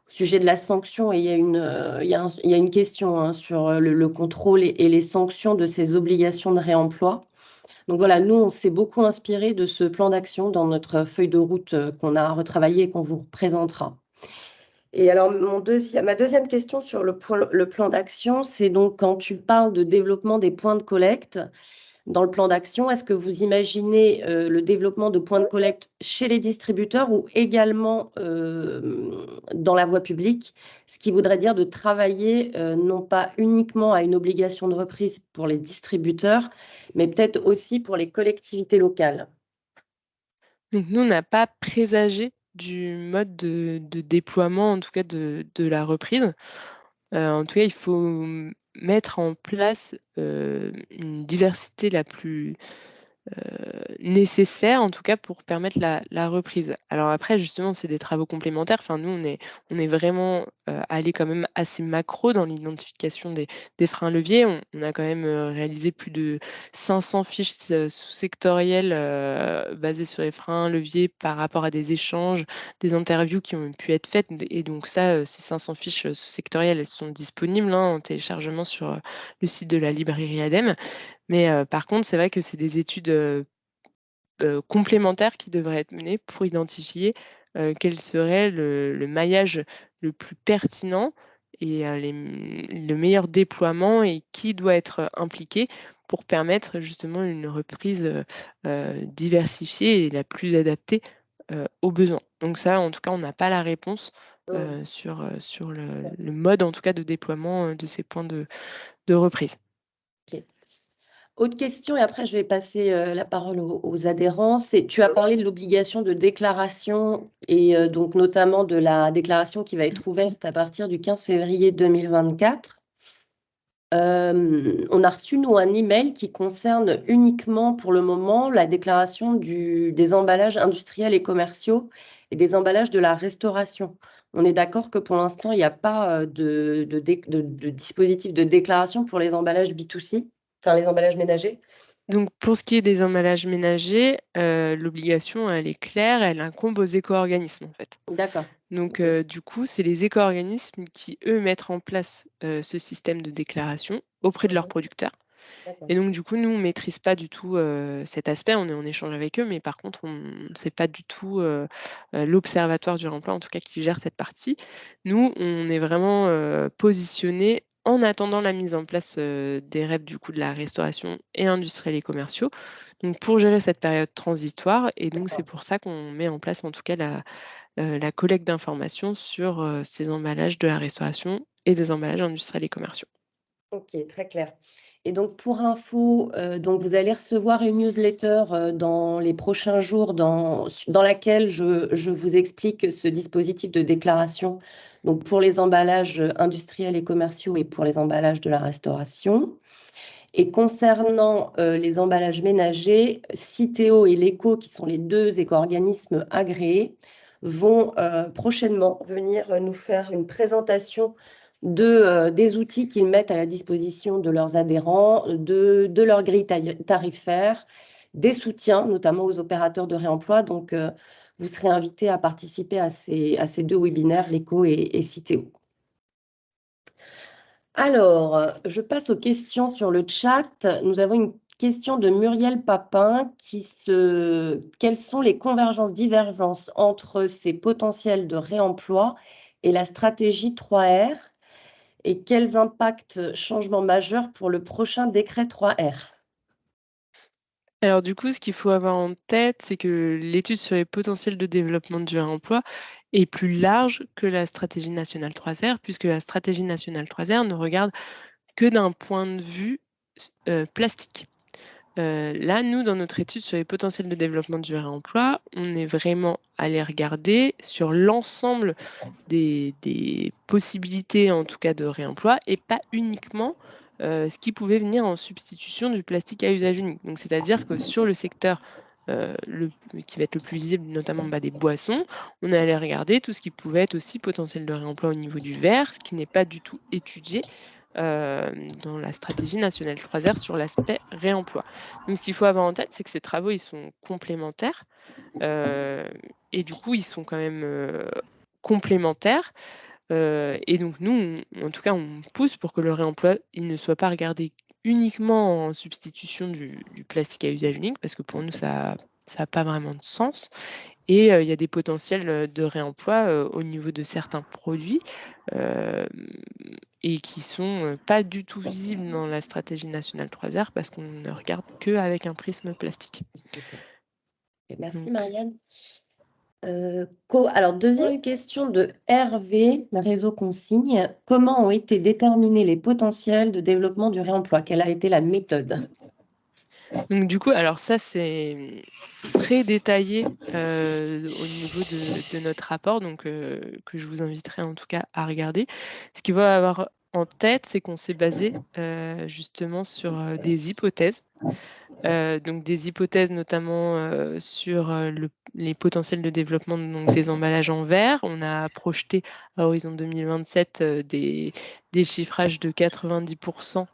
au sujet de la sanction et il y a une question, hein, sur, le contrôle et les sanctions de ces obligations de réemploi. Donc voilà, nous, on s'est beaucoup inspiré de ce plan d'action dans notre feuille de route, qu'on a retravaillé et qu'on vous présentera. Et alors ma deuxième question sur le plan d'action, c'est donc quand tu parles de développement des points de collecte, dans le plan d'action, est-ce que vous imaginez, le développement de points de collecte chez les distributeurs ou également, dans la voie publique? Ce qui voudrait dire de travailler, non pas uniquement à une obligation de reprise pour les distributeurs, mais peut-être aussi pour les collectivités locales. Donc nous, on n'a pas présagé du mode de déploiement, en tout cas de la reprise. En tout cas, il faut, mettre en place, une diversité la plus nécessaire, en tout cas pour permettre la reprise. Alors après, justement, c'est des travaux complémentaires. Enfin, nous, on est vraiment, allés quand même assez macro dans l'identification des freins leviers. On a quand même, réalisé plus de 500 fiches, sous-sectorielles, basées sur les freins leviers par rapport à des échanges, des interviews qui ont pu être faites et donc ça, ces 500 fiches, sous-sectorielles, elles sont disponibles, hein, en téléchargement sur, le site de la librairie ADEME. Mais par contre, c'est vrai que c'est des études, complémentaires qui devraient être menées pour identifier, quel serait le maillage le plus pertinent et le meilleur déploiement et qui doit être impliqué pour permettre justement une reprise, diversifiée et la plus adaptée, aux besoins. Donc ça, en tout cas, on n'a pas la réponse, Mmh. sur le mode, en tout cas, de déploiement, de ces points de reprise. OK. Autre question et après je vais passer, la parole aux adhérents. Tu as parlé de l'obligation de déclaration et donc notamment de la déclaration qui va être ouverte à partir du 15 février 2024. On a reçu, nous, un email qui concerne uniquement, pour le moment, la déclaration des emballages industriels et commerciaux et des emballages de la restauration. On est d'accord que pour l'instant, il n'y a pas, de dispositif de déclaration pour les emballages B2C, enfin les emballages ménagers? Donc pour ce qui est des emballages ménagers, l'obligation, elle est claire, elle incombe aux éco-organismes, en fait. D'accord. Donc OK. du coup, c'est les éco-organismes qui, eux, mettent en place, ce système de déclaration auprès de leurs Mmh. producteurs D'accord. et donc du coup, nous, on maîtrise pas du tout, cet aspect. On est en échange avec eux, mais par contre, c'est pas du tout, l'observatoire du remploi, en tout cas, qui gère cette partie. Nous, on est vraiment, positionnés en attendant la mise en place des REP du coup de la restauration et industriels et commerciaux, donc pour gérer cette période transitoire. Et donc c'est pour ça qu'on met en place en tout cas la collecte d'informations sur ces emballages de la restauration et des emballages industriels et commerciaux. Ok, très clair. Et donc, pour info, donc vous allez recevoir une newsletter dans les prochains jours dans laquelle je vous explique ce dispositif de déclaration, donc pour les emballages industriels et commerciaux et pour les emballages de la restauration. Et concernant les emballages ménagers, Citeo et l'ECO, qui sont les deux éco-organismes agréés, vont prochainement venir nous faire une présentation des outils qu'ils mettent à la disposition de leurs adhérents, de leur grille tarifaire, des soutiens, notamment aux opérateurs de réemploi. Donc, vous serez invités à participer à ces deux webinaires, l'ECO et Citeo. Alors, je passe aux questions sur le chat. Nous avons une question de Muriel Papin quelles sont les convergences, divergences entre ces potentiels de réemploi et la stratégie 3R et quels impacts, changements majeurs pour le prochain décret 3R? Alors du coup, ce qu'il faut avoir en tête, c'est que l'étude sur les potentiels de développement du réemploi est plus large que la stratégie nationale 3R, puisque la stratégie nationale 3R ne regarde que d'un point de vue plastique. Là, nous, dans notre étude sur les potentiels de développement du réemploi, on est vraiment allé regarder sur l'ensemble des possibilités, en tout cas, de réemploi, et pas uniquement ce qui pouvait venir en substitution du plastique à usage unique. Donc, c'est-à-dire que sur le secteur qui va être le plus visible, notamment des boissons, on est allé regarder tout ce qui pouvait être aussi potentiel de réemploi au niveau du verre, ce qui n'est pas du tout étudié dans la stratégie nationale 3R sur l'aspect réemploi. Donc, ce qu'il faut avoir en tête, c'est que ces travaux, ils sont complémentaires et du coup, ils sont quand même complémentaires. Et donc, nous, en tout cas, on pousse pour que le réemploi, il ne soit pas regardé uniquement en substitution du plastique à usage unique, parce que pour nous, ça n'a pas vraiment de sens. Et il y a des potentiels de réemploi au niveau de certains produits et qui sont pas du tout visibles dans la stratégie nationale 3R parce qu'on ne regarde qu'avec un prisme plastique. Merci Donc, Marianne. Alors, deuxième question de Hervé, réseau consigne. Comment ont été déterminés les potentiels de développement du réemploi? Quelle a été la méthode? Donc du coup, alors ça c'est très détaillé au niveau de notre rapport, donc que je vous inviterai en tout cas à regarder. Ce qu'il faut avoir en tête, c'est qu'on s'est basé justement sur des hypothèses. Donc des hypothèses notamment sur les potentiels de développement donc, des emballages en verre. On a projeté à horizon 2027 des chiffrages de 90%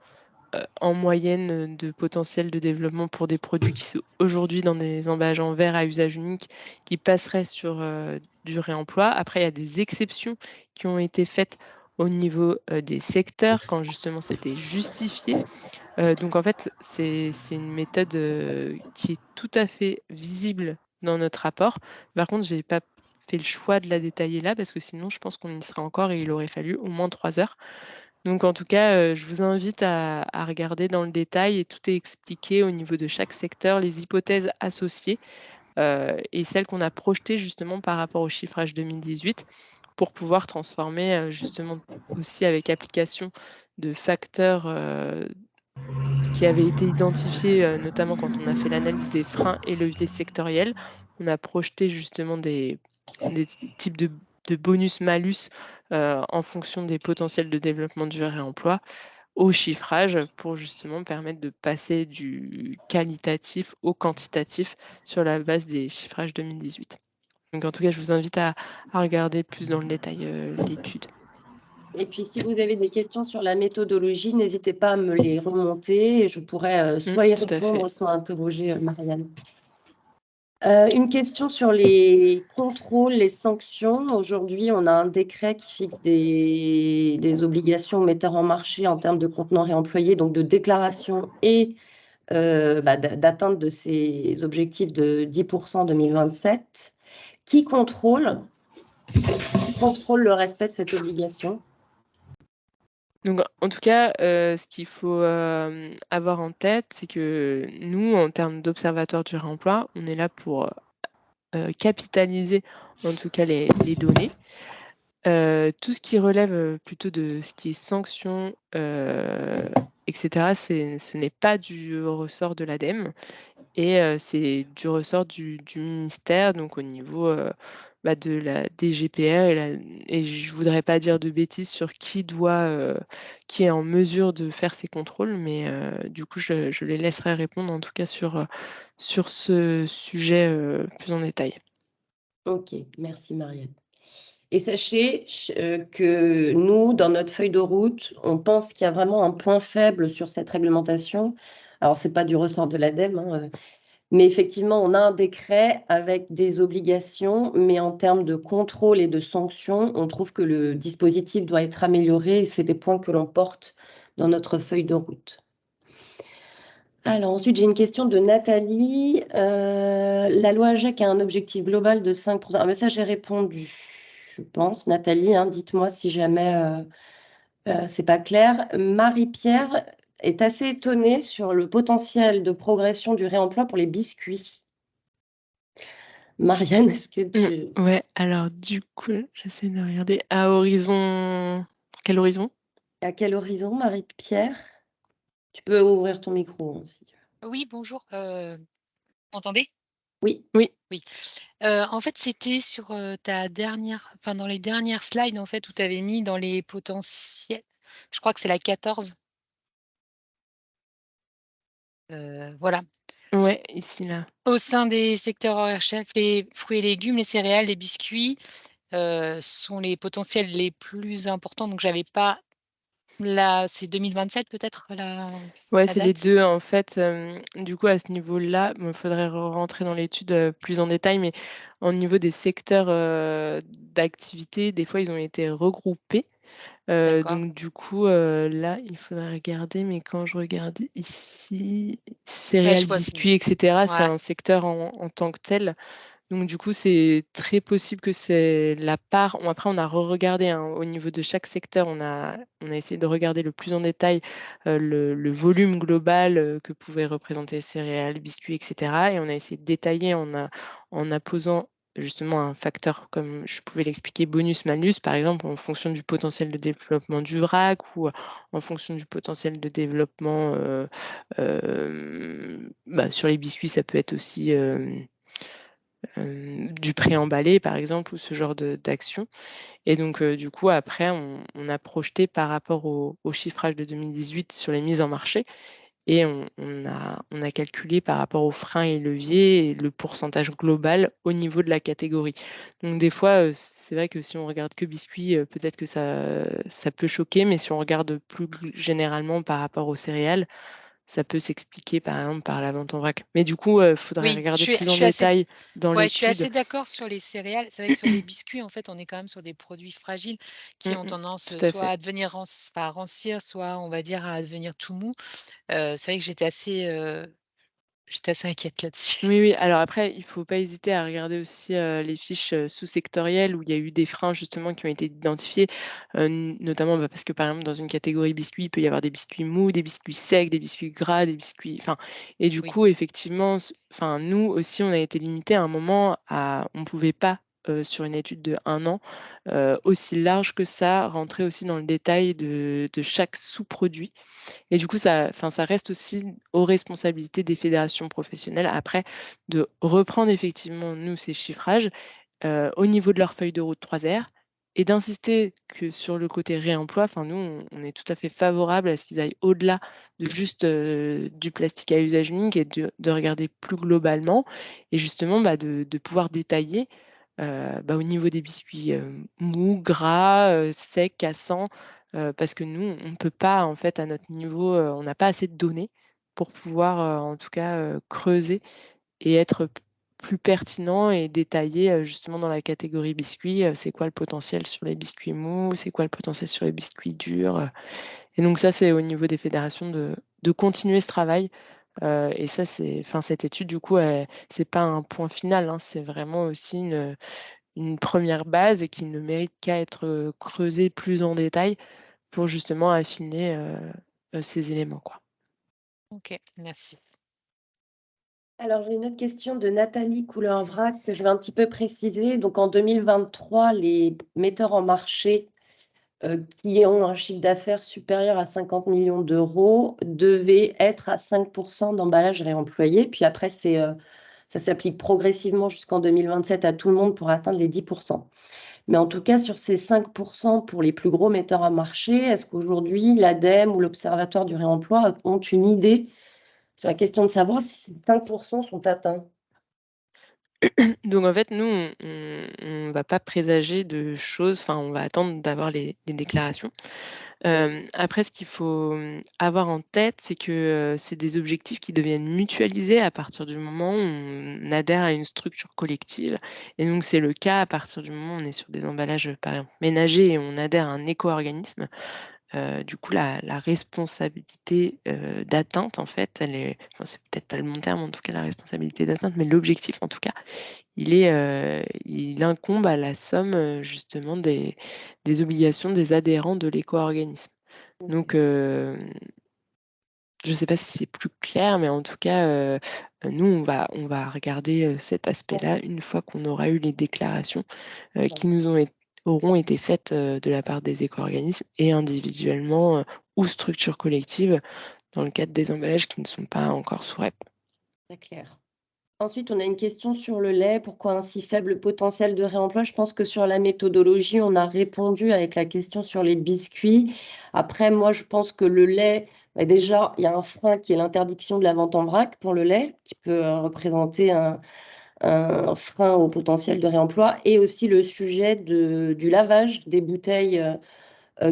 en moyenne de potentiel de développement pour des produits qui sont aujourd'hui dans des emballages en verre à usage unique qui passeraient sur du réemploi. Après, il y a des exceptions qui ont été faites au niveau des secteurs quand justement c'était justifié. Donc en fait, c'est une méthode qui est tout à fait visible dans notre rapport. Par contre, je n'ai pas fait le choix de la détailler là parce que sinon, je pense qu'on y serait encore et il aurait fallu au moins 3 heures. Donc en tout cas, je vous invite à regarder dans le détail et tout est expliqué au niveau de chaque secteur, les hypothèses associées et celles qu'on a projetées justement par rapport au chiffrage 2018 pour pouvoir transformer justement aussi avec application de facteurs qui avaient été identifiés, notamment quand on a fait l'analyse des freins et leviers sectoriels. On a projeté justement des types de bonus-malus en fonction des potentiels de développement du réemploi au chiffrage pour justement permettre de passer du qualitatif au quantitatif sur la base des chiffrages 2018. Donc en tout cas, je vous invite à regarder plus dans le détail l'étude. Et puis, si vous avez des questions sur la méthodologie, n'hésitez pas à me les remonter et je pourrais soit y Tout à répondre, fait. soit interroger Marianne. Une question sur les contrôles, les sanctions. Aujourd'hui, on a un décret qui fixe des obligations aux metteurs en marché en termes de contenants réemployés, donc de déclaration et d'atteinte de ces objectifs de 10% en 2027. Qui contrôle le respect de cette obligation? Donc en tout cas, ce qu'il faut, avoir en tête, c'est que nous, en termes d'observatoire du réemploi, on est là pour, capitaliser en tout cas les données. Tout ce qui relève, plutôt de ce qui est sanctions, et cetera, ce n'est pas du ressort de l'ADEME et c'est du ressort du ministère, donc au niveau, de la DGPR et je voudrais pas dire de bêtises sur qui est en mesure de faire ces contrôles, mais du coup, je les laisserai répondre en tout cas sur ce sujet, plus en détail. OK, merci Marianne. Et sachez que nous, dans notre feuille de route, on pense qu'il y a vraiment un point faible sur cette réglementation. Alors, c'est pas du ressort de l'ADEME, hein, mais effectivement, on a un décret avec des obligations, mais en termes de contrôle et de sanctions, on trouve que le dispositif doit être amélioré et c'est des points que l'on porte dans notre feuille de route. Alors ensuite, j'ai une question de Nathalie. La loi AGEC a un objectif global de 5%. Ah, mais ça, j'ai répondu, je pense. Nathalie, hein, dites-moi si jamais c'est pas clair. Marie-Pierre est assez étonnée sur le potentiel de progression du réemploi pour les biscuits. Marianne, est-ce que tu... Ouais, alors du coup, j'essaie de regarder à horizon quel horizon? À quel horizon, Marie-Pierre? Tu peux ouvrir ton micro, hein, si tu veux. Oui, bonjour, m'entendez? Oui. Oui. Oui. En fait, c'était sur, ta dernière enfin, dans les dernières slides, en fait, où tu avais mis dans les potentiels, je crois que c'est la 14. Voilà. Ouais, ici, là. Au sein des secteurs ORHF, les fruits et légumes, les céréales, les biscuits, sont les potentiels les plus importants. Donc j'avais pas là, c'est 2027 peut-être Ouais, la c'est les date? 2 en fait, du coup, à ce niveau-là, il faudrait rentrer dans l'étude, plus en détail, mais au niveau des secteurs, d'activité, des fois, ils ont été regroupés. D'accord. Donc du coup, là, il faudrait regarder, mais quand je regarde ici, Ouais, je céréales, vois, biscuits et cetera, c'est ouais, un secteur en tant que tel. Donc du coup, c'est très possible que c'est la part après on a re-regardé, hein, au niveau de chaque secteur, on a essayé de regarder le plus en détail, le volume global, que pouvaient représenter les céréales, biscuits et cetera et on a essayé de détailler en apposant justement un facteur comme je pouvais l'expliquer bonus-malus, par exemple, en fonction du potentiel de développement du vrac ou, en fonction du potentiel de développement, sur les biscuits, ça peut être aussi, du préemballé par exemple ou ce genre d'action et donc du coup après on a projeté par rapport au chiffrage de 2018 sur les mises en marché et on a calculé par rapport aux freins et leviers et le pourcentage global au niveau de la catégorie. Donc des fois, c'est vrai que si on regarde que biscuits, peut-être que ça peut choquer, mais si on regarde plus généralement par rapport aux céréales, ça peut s'expliquer par exemple par la vente en vrac. Mais du coup, faudrait oui, regarder plus je en suis assez détail dans ouais, je suis l'étude. assez d'accord sur les céréales. C'est vrai que sur les biscuits, en fait, on est quand même sur des produits fragiles qui ont tendance, Tout à soit fait. à devenir rancir, soit on va dire à devenir tout mou. C'est vrai que j'étais assez inquiète là-dessus. Oui, oui, alors après, il faut pas hésiter à regarder aussi, les fiches, sous-sectorielles où il y a eu des freins justement qui ont été identifiés, notamment, parce que par exemple dans une catégorie biscuits, il peut y avoir des biscuits mous, des biscuits secs, des biscuits gras, des biscuits enfin et du Oui, coup effectivement nous aussi on a été limité à un moment à on pouvait pas, sur une étude de 1 an, aussi large que ça, rentrer aussi dans le détail de chaque sous-produit et du coup, ça reste aussi aux responsabilités des fédérations professionnelles après de reprendre effectivement, nous, ces chiffrages, au niveau de leur feuille de route 3R et d'insister que sur le côté réemploi, nous, on est tout à fait favorable à ce qu'ils aillent au-delà de juste, du plastique à usage unique et de regarder plus globalement et justement, de pouvoir détailler, au niveau des biscuits, mous, gras, secs, cassants, parce que nous, on ne peut pas en fait à notre niveau, on n'a pas assez de données pour pouvoir, en tout cas, creuser et être plus pertinent et détaillé, justement dans la catégorie biscuits, c'est quoi le potentiel sur les biscuits mous, c'est quoi le potentiel sur les biscuits durs, et donc ça, c'est au niveau des fédérations de continuer ce travail, et ça, cette étude du coup, c'est pas un point final, hein, c'est vraiment aussi une première base et qui ne mérite qu'à être, creusée plus en détail pour justement affiner ces éléments, quoi. OK, merci. Alors, j'ai une autre question de Nathalie Couleur-Vrac que je vais un petit peu préciser. Donc, en 2023, les metteurs en marché qui ont un chiffre d'affaires supérieur à 50 millions d'euros devaient être à 5% d'emballage réemployé. Puis après, ça s'applique progressivement jusqu'en 2027 à tout le monde pour atteindre les 10%. Mais en tout cas, sur ces 5% pour les plus gros metteurs en marché, est-ce qu'aujourd'hui, l'ADEME ou l'Observatoire du réemploi ont une idée sur la question de savoir si ces 5% sont atteints? Donc en fait, nous, on va pas présager de choses, enfin, on va attendre d'avoir les déclarations. Après, ce qu'il faut, avoir en tête, c'est que, c'est des objectifs qui deviennent mutualisés à partir du moment où on adhère à une structure collective, et donc c'est le cas à partir du moment où on est sur des emballages, par exemple ménagers, et on adhère à un éco-organisme. Du coup, la responsabilité, d'atteinte, en fait, elle est, enfin, c'est peut-être pas le bon terme, en tout cas la responsabilité d'atteinte, mais l'objectif, en tout cas, il incombe à la somme, justement des obligations des adhérents de l'éco-organisme. Donc, je ne sais pas si c'est plus clair, mais en tout cas, nous, on va regarder, cet aspect-là une fois qu'on aura eu les déclarations, qui nous auront été faites, de la part des éco-organismes et individuellement, ou structures collectives, dans le cadre des emballages qui ne sont pas encore sous REP. Très clair. Ensuite, on a une question sur le lait. Pourquoi un si faible potentiel de réemploi? Je pense que sur la méthodologie, on a répondu avec la question sur les biscuits. Après, moi, je pense que le lait, déjà, il y a un frein qui est l'interdiction de la vente en vrac pour le lait, qui peut représenter un frein au potentiel de réemploi, et aussi le sujet du lavage des bouteilles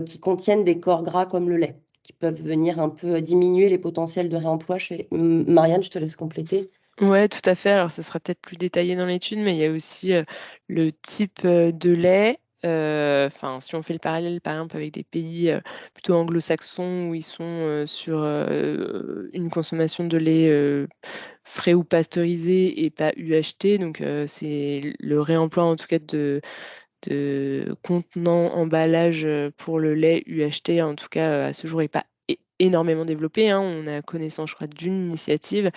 qui contiennent des corps gras comme le lait, qui peuvent venir un peu diminuer les potentiels de réemploi. Marianne, je te laisse compléter. Ouais, tout à fait. Alors, ce sera peut-être plus détaillé dans l'étude, mais il y a aussi, le type, de lait. Enfin, si on fait le parallèle, par exemple, avec des pays, plutôt anglo-saxons où ils sont, sur, une consommation de lait, frais ou pasteurisé et pas UHT, donc c'est le réemploi, en tout cas, de contenants, emballages, pour le lait UHT, en tout cas, à ce jour, est pas énormément développé, hein. On a connaissance, je crois, d'une initiative.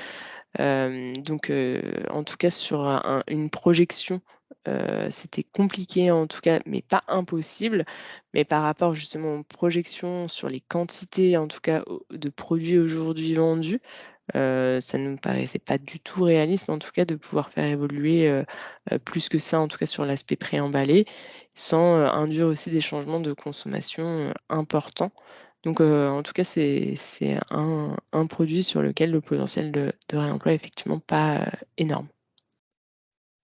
Donc en tout cas sur une projection, c'était compliqué, en tout cas, mais pas impossible. Mais par rapport justement aux projections sur les quantités, en tout cas de produits aujourd'hui vendus, ça ne me paraissait pas du tout réaliste, en tout cas, de pouvoir faire évoluer, plus que ça, en tout cas sur l'aspect préemballé, sans, induire aussi des changements de consommation, importants. Donc, en tout cas, c'est un produit sur lequel le potentiel de réemploi est effectivement pas, énorme.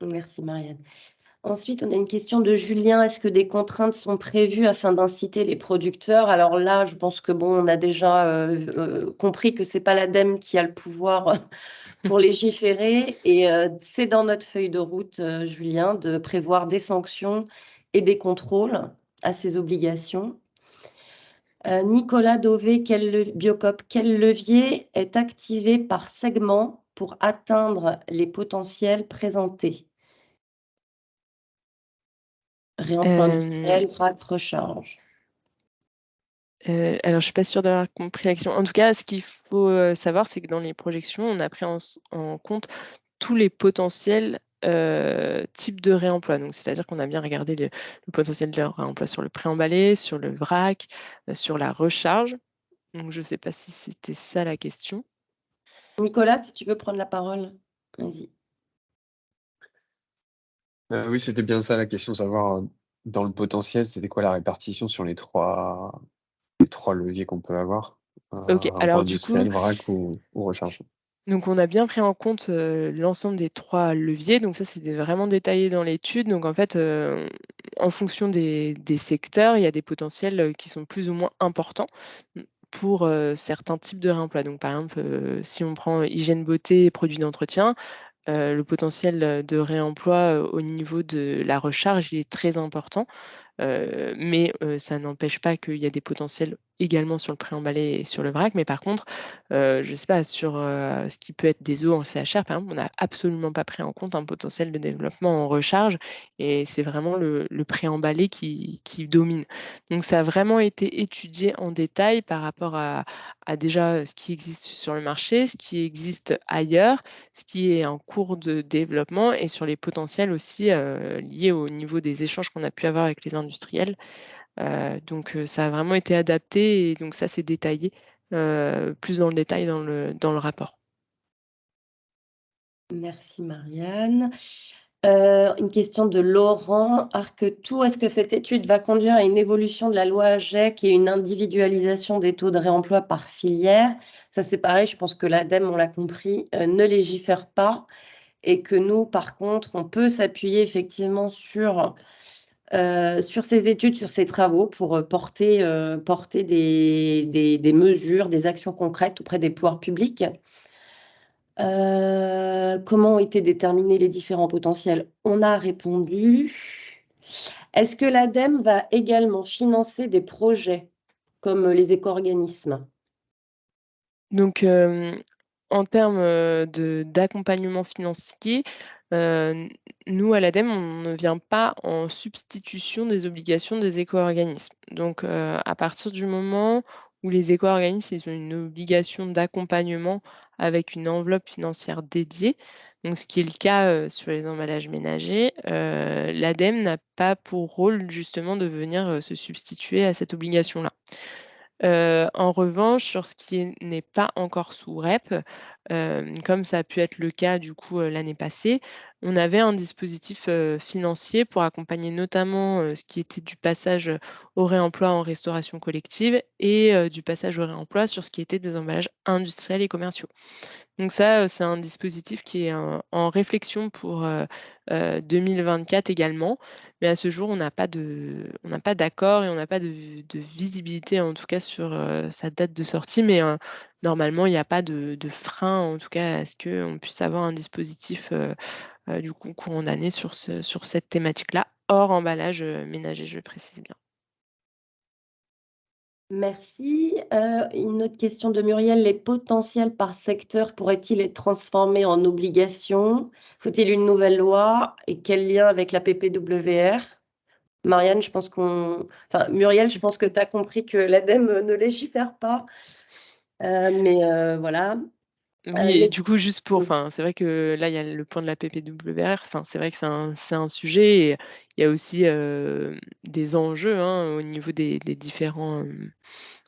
Merci Marianne. Ensuite, on a une question de Julien. Est-ce que des contraintes sont prévues afin d'inciter les producteurs? Alors là, je pense que bon, on a déjà compris que c'est pas l'ADEME qui a le pouvoir pour légiférer, et c'est dans notre feuille de route, Julien, de prévoir des sanctions et des contrôles à ces obligations. Nicolas Dauvé, Biocop, quel levier est activé par segment pour atteindre les potentiels présentés? Réemploi industriel, vrac, recharge. Alors je suis pas sûre d'avoir compris l'action. En tout cas, ce qu'il faut, savoir, c'est que dans les projections, on a pris en compte tous les potentiels, types de réemploi. Donc c'est-à-dire qu'on a bien regardé le potentiel de réemploi sur le préemballé, sur le vrac, sur la recharge. Donc je sais pas si c'était ça la question? Nicolas, si tu veux prendre la parole, vas-y. Oui, c'était bien ça la question, savoir, dans le potentiel, c'était quoi la répartition sur les trois leviers qu'on peut avoir? OK, Réemploi alors du coup, industriel, vrac ou recharge? donc on a bien pris en compte, l'ensemble des 3 leviers, donc ça, c'était vraiment détaillé dans l'étude. Donc en fait, en fonction des secteurs, il y a des potentiels, qui sont plus ou moins importants, pour, certains types de réemploi. Donc par exemple, si on prend hygiène, beauté et produits d'entretien, le potentiel, de réemploi, au niveau de la recharge, il est très important. mais ça n'empêche pas qu'il y a des potentiels également sur le préemballé et sur le vrac. Mais par contre, je ne sais pas, sur ce qui peut être des eaux en CHR, par exemple, on n'a absolument pas pris en compte un potentiel de développement en recharge, et c'est vraiment le préemballé qui domine. Donc ça a vraiment été étudié en détail par rapport à déjà ce qui existe sur le marché, ce qui existe ailleurs, ce qui est en cours de développement, et sur les potentiels aussi liés au niveau des échanges qu'on a pu avoir avec les industriels. Donc ça a vraiment été adapté, et donc ça c'est détaillé plus dans le détail dans le rapport. Merci Marianne. Une question de Laurent Arquetou. Est-ce que cette étude va conduire à une évolution de la loi AGEC et une individualisation des taux de réemploi par filière? Ça, c'est pareil, je pense que l'ADEME, on l'a compris, ne légifère pas, et que nous, par contre, on peut s'appuyer effectivement sur ces études, sur ces travaux pour porter des mesures, des actions concrètes auprès des pouvoirs publics. Comment ont été déterminés les différents potentiels? On a répondu. Est-ce que l'ADEME va également financer des projets comme les éco-organismes? Donc, en termes d'accompagnement financier, nous, à l'ADEME, on ne vient pas en substitution des obligations des éco-organismes. Donc, à partir du moment où les éco-organismes, ils ont une obligation d'accompagnement avec une enveloppe financière dédiée, donc ce qui est le cas sur les emballages ménagers, l'ADEME n'a pas pour rôle justement de venir se substituer à cette obligation-là. En revanche, sur ce qui n'est pas encore sous REP, comme ça a pu être le cas du coup, l'année passée, on avait un dispositif, financier pour accompagner notamment, ce qui était du passage, au réemploi en restauration collective, et du passage au réemploi sur ce qui était des emballages industriels et commerciaux. Donc ça, c'est un dispositif qui est en réflexion pour 2024 également. Mais à ce jour, on n'a pas d'accord, et on n'a pas de visibilité, en tout cas, sur sa date de sortie. Mais normalement, il n'y a pas de frein, en tout cas, à ce qu'on puisse avoir un dispositif du coup courant d'année sur cette thématique-là, hors emballage ménager, je précise bien. Merci. Une autre question de Muriel. Les potentiels par secteur pourraient-ils être transformés en obligations? Faut-il une nouvelle loi? Et quel lien avec la PPWR? Marianne, Muriel, je pense que tu as compris que l'ADEME ne légifère pas. Mais voilà. Oui, et du coup, juste pour, c'est vrai que là, il y a le point de la PPWR. C'est vrai que c'est un sujet, et il y a aussi des enjeux au niveau des différents,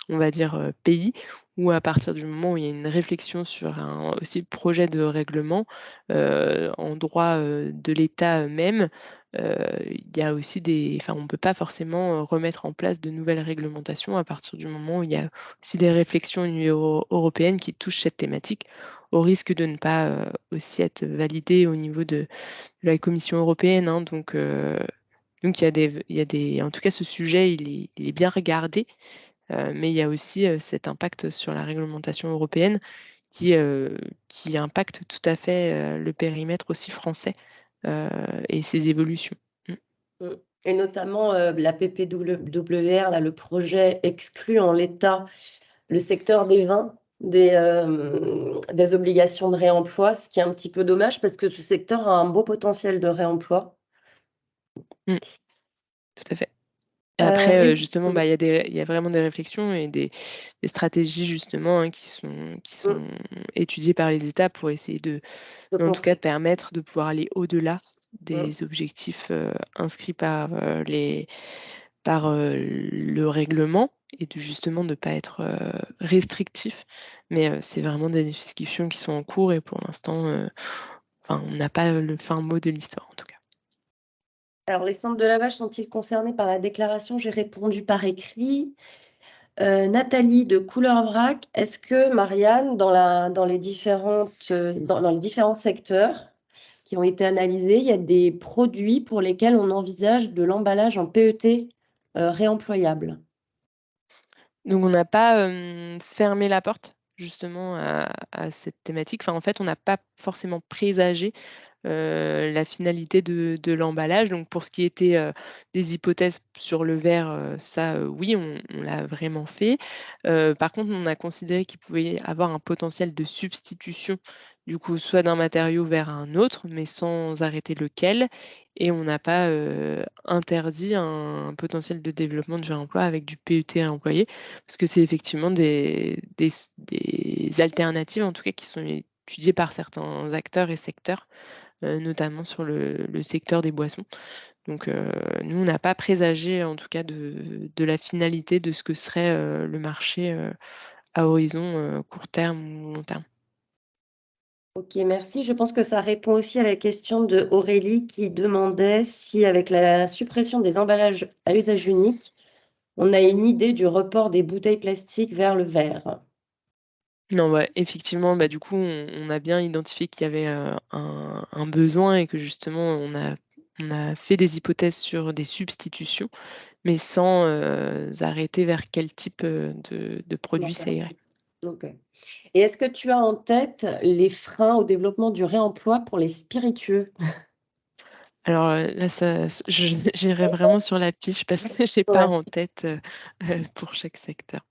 on va dire, pays, où à partir du moment où il y a une réflexion sur un aussi projet de règlement en droit de l'État même, il y a aussi on ne peut pas forcément remettre en place de nouvelles réglementations à partir du moment où il y a aussi des réflexions au niveau européenne qui touchent cette thématique, au risque de ne pas aussi être validé au niveau de la Commission européenne. Donc il y a des, en tout cas, ce sujet, il est bien regardé, mais il y a aussi cet impact sur la réglementation européenne qui impacte tout à fait le périmètre aussi français et ses évolutions. Et notamment la PPWR, là, le projet exclut en l'état le secteur des vins des obligations de réemploi, ce qui est un petit peu dommage parce que ce secteur a un beau potentiel de réemploi. Tout à fait. Et après, Oui. justement, il y a vraiment des réflexions et des stratégies justement qui sont étudiées par les États pour essayer en tout cas, de permettre de pouvoir aller au-delà des objectifs inscrits par le règlement, et justement de ne pas être restrictif. Mais c'est vraiment des discussions qui sont en cours, et pour l'instant, on n'a pas le fin mot de l'histoire, en tout cas. Alors, les centres de lavage sont-ils concernés par la déclaration? J'ai répondu par écrit. Nathalie de Couleur Vrac, est-ce que, Marianne, dans les différents secteurs qui ont été analysés, il y a des produits pour lesquels on envisage de l'emballage en PET réemployable? Donc on n'a pas fermé la porte justement à cette thématique. En fait, on n'a pas forcément présagé la finalité de l'emballage. Donc pour ce qui était des hypothèses sur le verre, ça, oui, on l'a vraiment fait. Par contre, on a considéré qu'il pouvait y avoir un potentiel de substitution, du coup, soit d'un matériau vers un autre, mais sans arrêter lequel. Et on n'a pas interdit un potentiel de développement du réemploi avec du PET réemployé, parce que c'est effectivement des alternatives, en tout cas, qui sont étudiées par certains acteurs et secteurs, notamment sur le secteur des boissons. Donc, nous, on n'a pas présagé, en tout cas, de la finalité de ce que serait le marché à horizon court terme ou long terme. Ok, merci. Je pense que ça répond aussi à la question de Aurélie qui demandait si, avec la suppression des emballages à usage unique, on a une idée du report des bouteilles plastiques vers le verre. Non, effectivement, du coup, on a bien identifié qu'il y avait un besoin et que justement, on a fait des hypothèses sur des substitutions, mais sans arrêter vers quel type de produit ça irait. Ok. Et est-ce que tu as en tête les freins au développement du réemploi pour les spiritueux? Alors là, j'irai vraiment sur la pige parce que je n'ai pas Ouais. en tête pour chaque secteur.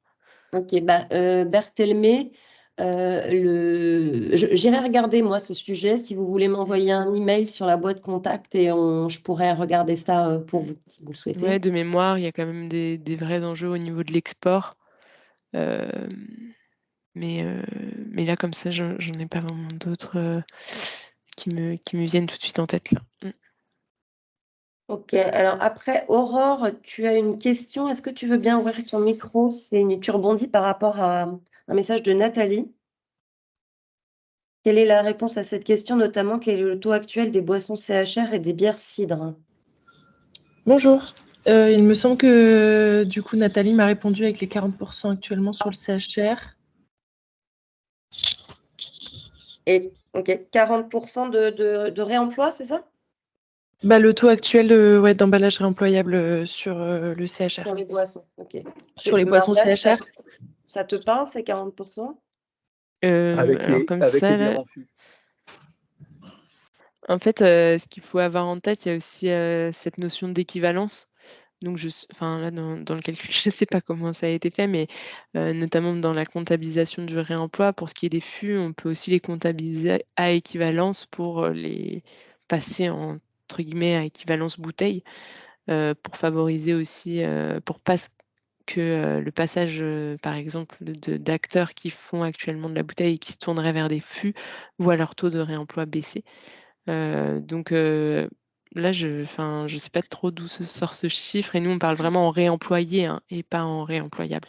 Ok, Berthelmé, j'irai regarder moi ce sujet. Si vous voulez m'envoyer un email sur la boîte contact et je pourrais regarder ça pour vous si vous le souhaitez. Ouais, de mémoire, il y a quand même des vrais enjeux au niveau de l'export. Mais là, comme ça, j'en ai pas vraiment d'autres qui me viennent tout de suite en tête là. Ok, alors après, Aurore, tu as une question. Est-ce que tu veux bien ouvrir ton micro? Tu rebondis par rapport à un message de Nathalie. Quelle est la réponse à cette question, notamment quel est le taux actuel des boissons CHR et des bières cidres? Bonjour. Il me semble que du coup Nathalie m'a répondu avec les 40% actuellement sur le CHR. Et ok, 40% de réemploi, c'est ça? Le taux actuel d'emballage réemployable sur le CHR. Sur les boissons, ok. Sur les boissons Marianne, CHR. ça te parle, ces 40%? Avec Alors les, comme avec ça, les bières là, en fût. en fait, ce qu'il faut avoir en tête, il y a aussi cette notion d'équivalence. Donc là, dans le calcul, je ne sais pas comment ça a été fait, mais notamment dans la comptabilisation du réemploi, pour ce qui est des fûts, on peut aussi les comptabiliser à équivalence pour les passer entre guillemets à équivalence bouteille, pour favoriser aussi, pour pas que le passage, par exemple, d'acteurs qui font actuellement de la bouteille et qui se tourneraient vers des fûts voient leur taux de réemploi baisser. Donc là, je sais pas trop d'où sort ce chiffre et nous, on parle vraiment en réemployé, hein, et pas en réemployable.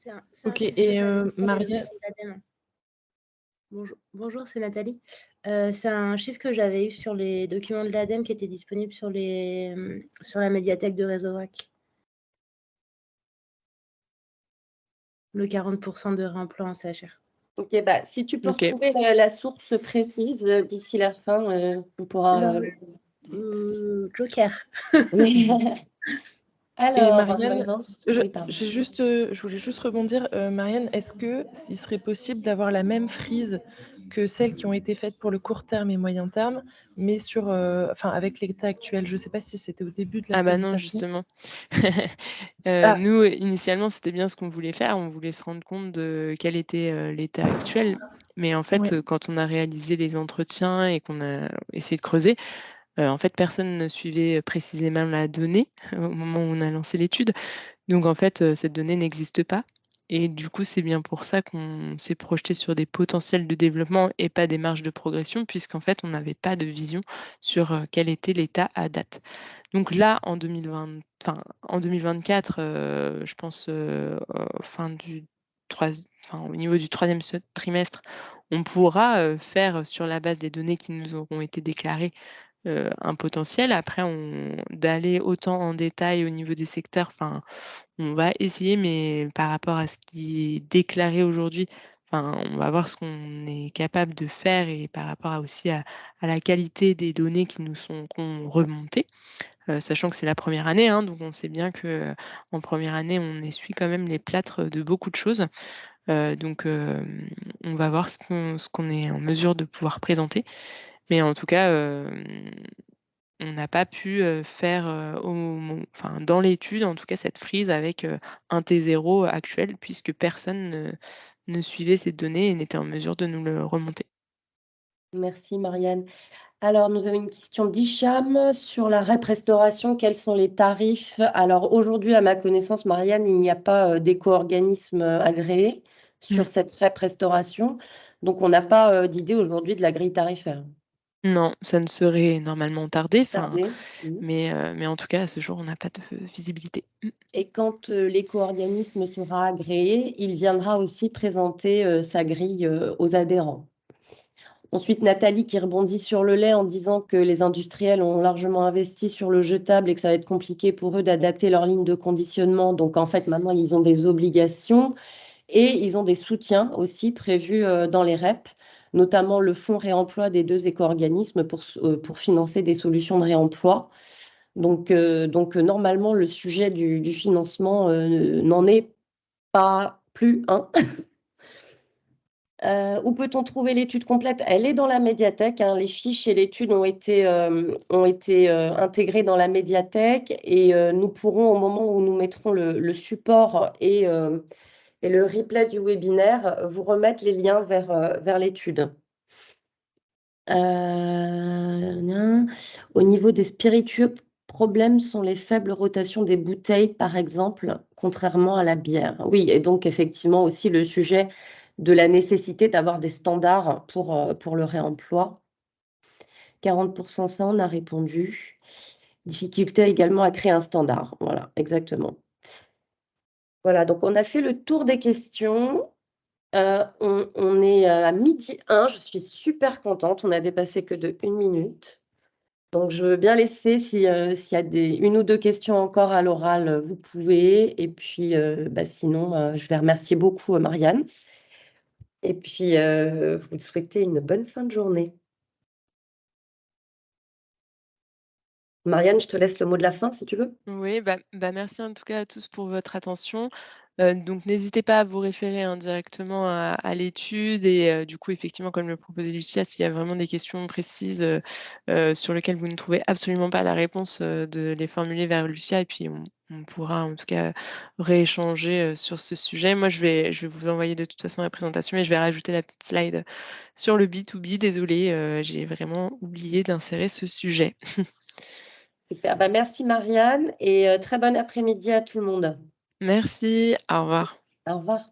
C'est un Ok, chiffre et que j'avais vu sur les Marianne, documents de l'ADEME. Bonjour, c'est Nathalie. C'est un chiffre que j'avais eu sur les documents de l'ADEME qui étaient disponibles sur la médiathèque de Réseau Vrac. Le 40% de réemploi en CHR. Ok, si tu peux Ok. retrouver la source précise d'ici la fin, on pourra. Joker. Alors, Marianne, maintenant, je oui, pardon. voulais juste rebondir. Marianne, est-ce qu'il serait possible d'avoir la même frise que celles qui ont été faites pour le court terme et moyen terme, mais avec l'état actuel? Je ne sais pas si c'était au début de la Ah non, présentation. justement. Nous, initialement, c'était bien ce qu'on voulait faire. On voulait se rendre compte de quel était l'état actuel. Mais en fait, Ouais. quand on a réalisé les entretiens et qu'on a essayé de creuser, en fait, personne ne suivait précisément la donnée au moment où on a lancé l'étude. Donc en fait, cette donnée n'existe pas et du coup, c'est bien pour ça qu'on s'est projeté sur des potentiels de développement et pas des marges de progression puisqu'en fait, on n'avait pas de vision sur quel était l'état à date. Donc là, en 2024, je pense, au niveau du 3e trimestre, on pourra faire sur la base des données qui nous auront été déclarées un potentiel. Après, d'aller autant en détail au niveau des secteurs, on va essayer, mais par rapport à ce qui est déclaré aujourd'hui, on va voir ce qu'on est capable de faire et par rapport aussi à la qualité des données qui nous seront remontées. Sachant que c'est la première année, hein, donc on sait bien qu'en première année, on essuie quand même les plâtres de beaucoup de choses. Donc on va voir ce qu'on est en mesure de pouvoir présenter. Mais en tout cas, on n'a pas pu faire dans l'étude, en tout cas, cette frise avec un T0 actuel, puisque personne ne suivait ces données et n'était en mesure de nous le remonter. Merci Marianne. Alors, nous avons une question d'Hicham sur la REP restauration. Quels sont les tarifs? Alors, aujourd'hui, à ma connaissance, Marianne, il n'y a pas d'éco-organisme agréé sur cette REP restauration. Donc, on n'a pas d'idée aujourd'hui de la grille tarifaire. Non, ça ne serait normalement tardé, Tardé. mais en tout cas, à ce jour, on n'a pas de visibilité. Et quand l'éco-organisme sera agréé, il viendra aussi présenter sa grille aux adhérents. Ensuite, Nathalie qui rebondit sur le lait en disant que les industriels ont largement investi sur le jetable et que ça va être compliqué pour eux d'adapter leur ligne de conditionnement. Donc, en fait, maintenant, ils ont des obligations et ils ont des soutiens aussi prévus dans les REP, notamment le fonds réemploi des 2 éco-organismes pour financer des solutions de réemploi. Donc, normalement, le sujet du financement n'en est pas plus un. Où peut-on trouver l'étude complète? Elle est dans la médiathèque, hein. Les fiches et l'étude ont été intégrées dans la médiathèque et nous pourrons, au moment où nous mettrons le support et le replay du webinaire, vous remettre les liens vers l'étude. Au niveau des spiritueux, problème sont les faibles rotations des bouteilles, par exemple, contrairement à la bière. Oui, et donc effectivement aussi le sujet de la nécessité d'avoir des standards pour le réemploi. 40% ça, on a répondu. Difficulté également à créer un standard. Voilà, exactement. Voilà, donc on a fait le tour des questions. On est à 12h01. Je suis super contente. On a dépassé que de 1 minute. Donc, je veux bien laisser, s'il y a 1 ou 2 questions encore à l'oral, vous pouvez. Et puis, sinon, je vais remercier beaucoup Marianne. Et puis, vous souhaiter une bonne fin de journée. Marianne, je te laisse le mot de la fin, si tu veux. Oui, merci en tout cas à tous pour votre attention. Donc n'hésitez pas à vous référer directement à l'étude et du coup, effectivement, comme le proposait Lucia, s'il y a vraiment des questions précises, sur lesquelles vous ne trouvez absolument pas la réponse, de les formuler vers Lucia et puis on pourra en tout cas rééchanger, sur ce sujet. Moi, je vais vous envoyer de toute façon la présentation et je vais rajouter la petite slide sur le B2B. Désolée, j'ai vraiment oublié d'insérer ce sujet. Super. Merci Marianne et très bon après-midi à tout le monde. Merci, au revoir. Au revoir.